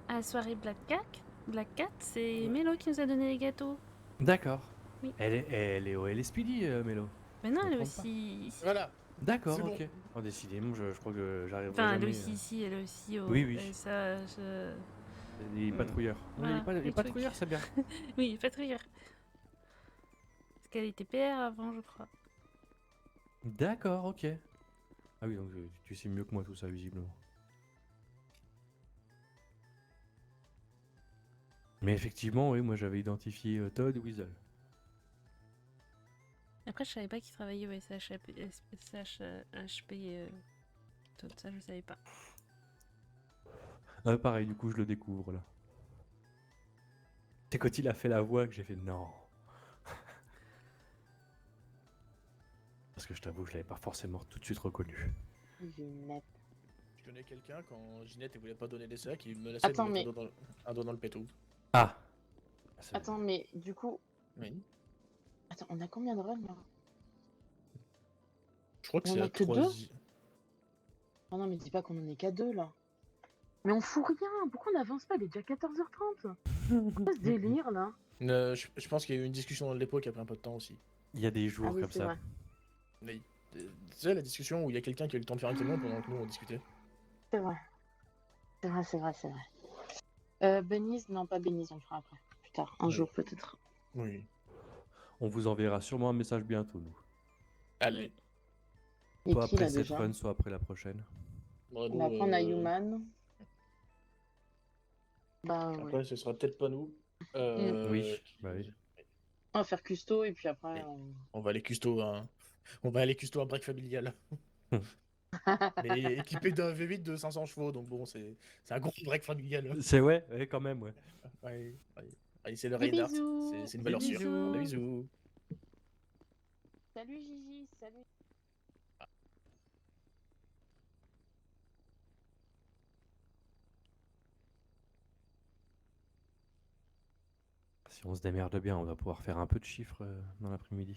Speaker 2: À la soirée Black Cat, c'est Mélo qui nous a donné les gâteaux.
Speaker 4: D'accord.
Speaker 2: Oui.
Speaker 4: Elle est au LSPD, Mélo.
Speaker 2: Mais non,
Speaker 4: Je me
Speaker 2: elle est
Speaker 4: trompe pas.
Speaker 2: aussi ici.
Speaker 10: Voilà.
Speaker 4: D'accord,
Speaker 10: C'est bon.
Speaker 4: ok. Oh, décidément, je crois que j'arriverai
Speaker 2: Enfin, elle
Speaker 4: jamais.
Speaker 2: est aussi ici, elle est aussi au.
Speaker 4: Oui, oui.
Speaker 2: et ça, je-
Speaker 4: Les patrouilleurs.
Speaker 2: Voilà,
Speaker 4: les
Speaker 2: les
Speaker 4: patrouilleurs,
Speaker 2: trucs.
Speaker 4: c'est bien.
Speaker 2: Oui, patrouilleur. Parce qu'elle était PR avant, je crois.
Speaker 4: D'accord, ok. Ah oui, donc tu sais mieux que moi tout ça, visiblement. Mais effectivement, oui, moi j'avais identifié Todd Weasel.
Speaker 2: Après, je savais pas qu'il travaillait au SHP. Tout ça, je savais pas.
Speaker 4: Ah, pareil, du coup, je le découvre là. C'est quand il a fait la voix que j'ai fait non. Parce que je t'avoue, je l'avais pas forcément tout de suite reconnu.
Speaker 9: Ginette.
Speaker 10: Je connais quelqu'un quand Ginette ne voulait pas donner des sacs, il menaçait
Speaker 9: Attends,
Speaker 10: de mettre
Speaker 9: mais-
Speaker 10: un doigt dans le pétou.
Speaker 4: Ah.
Speaker 9: Attends, mais du coup.
Speaker 10: Oui.
Speaker 9: Attends, on a combien de runs là?
Speaker 10: Je crois que
Speaker 9: On
Speaker 10: c'est
Speaker 9: en
Speaker 10: la
Speaker 9: a que deux
Speaker 10: troisième.
Speaker 9: Oh non, mais dis pas qu'on en est qu'à 2 là. Mais on fout rien. Pourquoi on n'avance pas? Il est déjà 14h30. Pourquoi ce délire là?
Speaker 10: Je pense qu'il y a eu une discussion dans le dépôt qui a pris un peu de temps aussi.
Speaker 4: Il y a des jours
Speaker 9: Ah oui,
Speaker 4: comme
Speaker 9: c'est
Speaker 4: ça.
Speaker 9: vrai.
Speaker 10: Mais, tu sais, la discussion où il y a quelqu'un qui a eu le temps de faire un camion pendant que nous on discutait.
Speaker 9: C'est vrai. C'est vrai, c'est vrai, c'est vrai. Benise, non pas Benise, on le fera après. Plus tard, un
Speaker 10: Oui.
Speaker 9: jour peut-être.
Speaker 10: Oui.
Speaker 4: On vous enverra sûrement un message bientôt, nous.
Speaker 10: Allez.
Speaker 9: Et
Speaker 4: Soit
Speaker 9: qui
Speaker 4: après
Speaker 9: là
Speaker 4: cette
Speaker 9: déjà?
Speaker 4: run, soit après la prochaine.
Speaker 10: Bon,
Speaker 9: Bah,
Speaker 10: nous,
Speaker 9: après on a Human. Bah ouais.
Speaker 10: Après, ce sera peut-être pas nous.
Speaker 4: Oui, bah oui.
Speaker 9: On va faire custo et puis après.
Speaker 10: Et- On va aller custo à break familial. Mais équipé d'un V8 de 500 chevaux, donc bon, c'est un gros break familial.
Speaker 4: C'est ouais, quand même, ouais.
Speaker 10: Ouais, ouais. Allez, c'est le
Speaker 9: Des
Speaker 10: Reinhardt,
Speaker 9: bisous.
Speaker 10: c'est une
Speaker 4: Des
Speaker 10: valeur sûre.
Speaker 4: bisous.
Speaker 10: Des bisous.
Speaker 9: Salut Gigi, salut.
Speaker 4: Si on se démerde bien, on va pouvoir faire un peu de chiffres dans l'après-midi.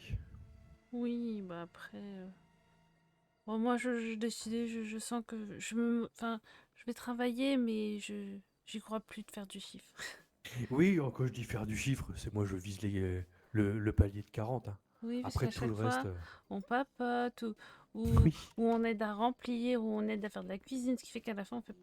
Speaker 2: Oui, bah après. Bon, moi, j'ai décidé, je sens que enfin, je vais travailler, mais j'y crois plus de faire du chiffre.
Speaker 4: Oui, quand je dis faire du chiffre, c'est moi je vise le palier de 40. Hein.
Speaker 2: Oui, parce
Speaker 4: Après
Speaker 2: qu'à
Speaker 4: tout
Speaker 2: chaque
Speaker 4: le
Speaker 2: fois,
Speaker 4: reste.
Speaker 2: on papote, ou
Speaker 4: Oui.
Speaker 2: on aide à remplir, ou on aide à faire de la cuisine, ce qui fait qu'à la fin, on fait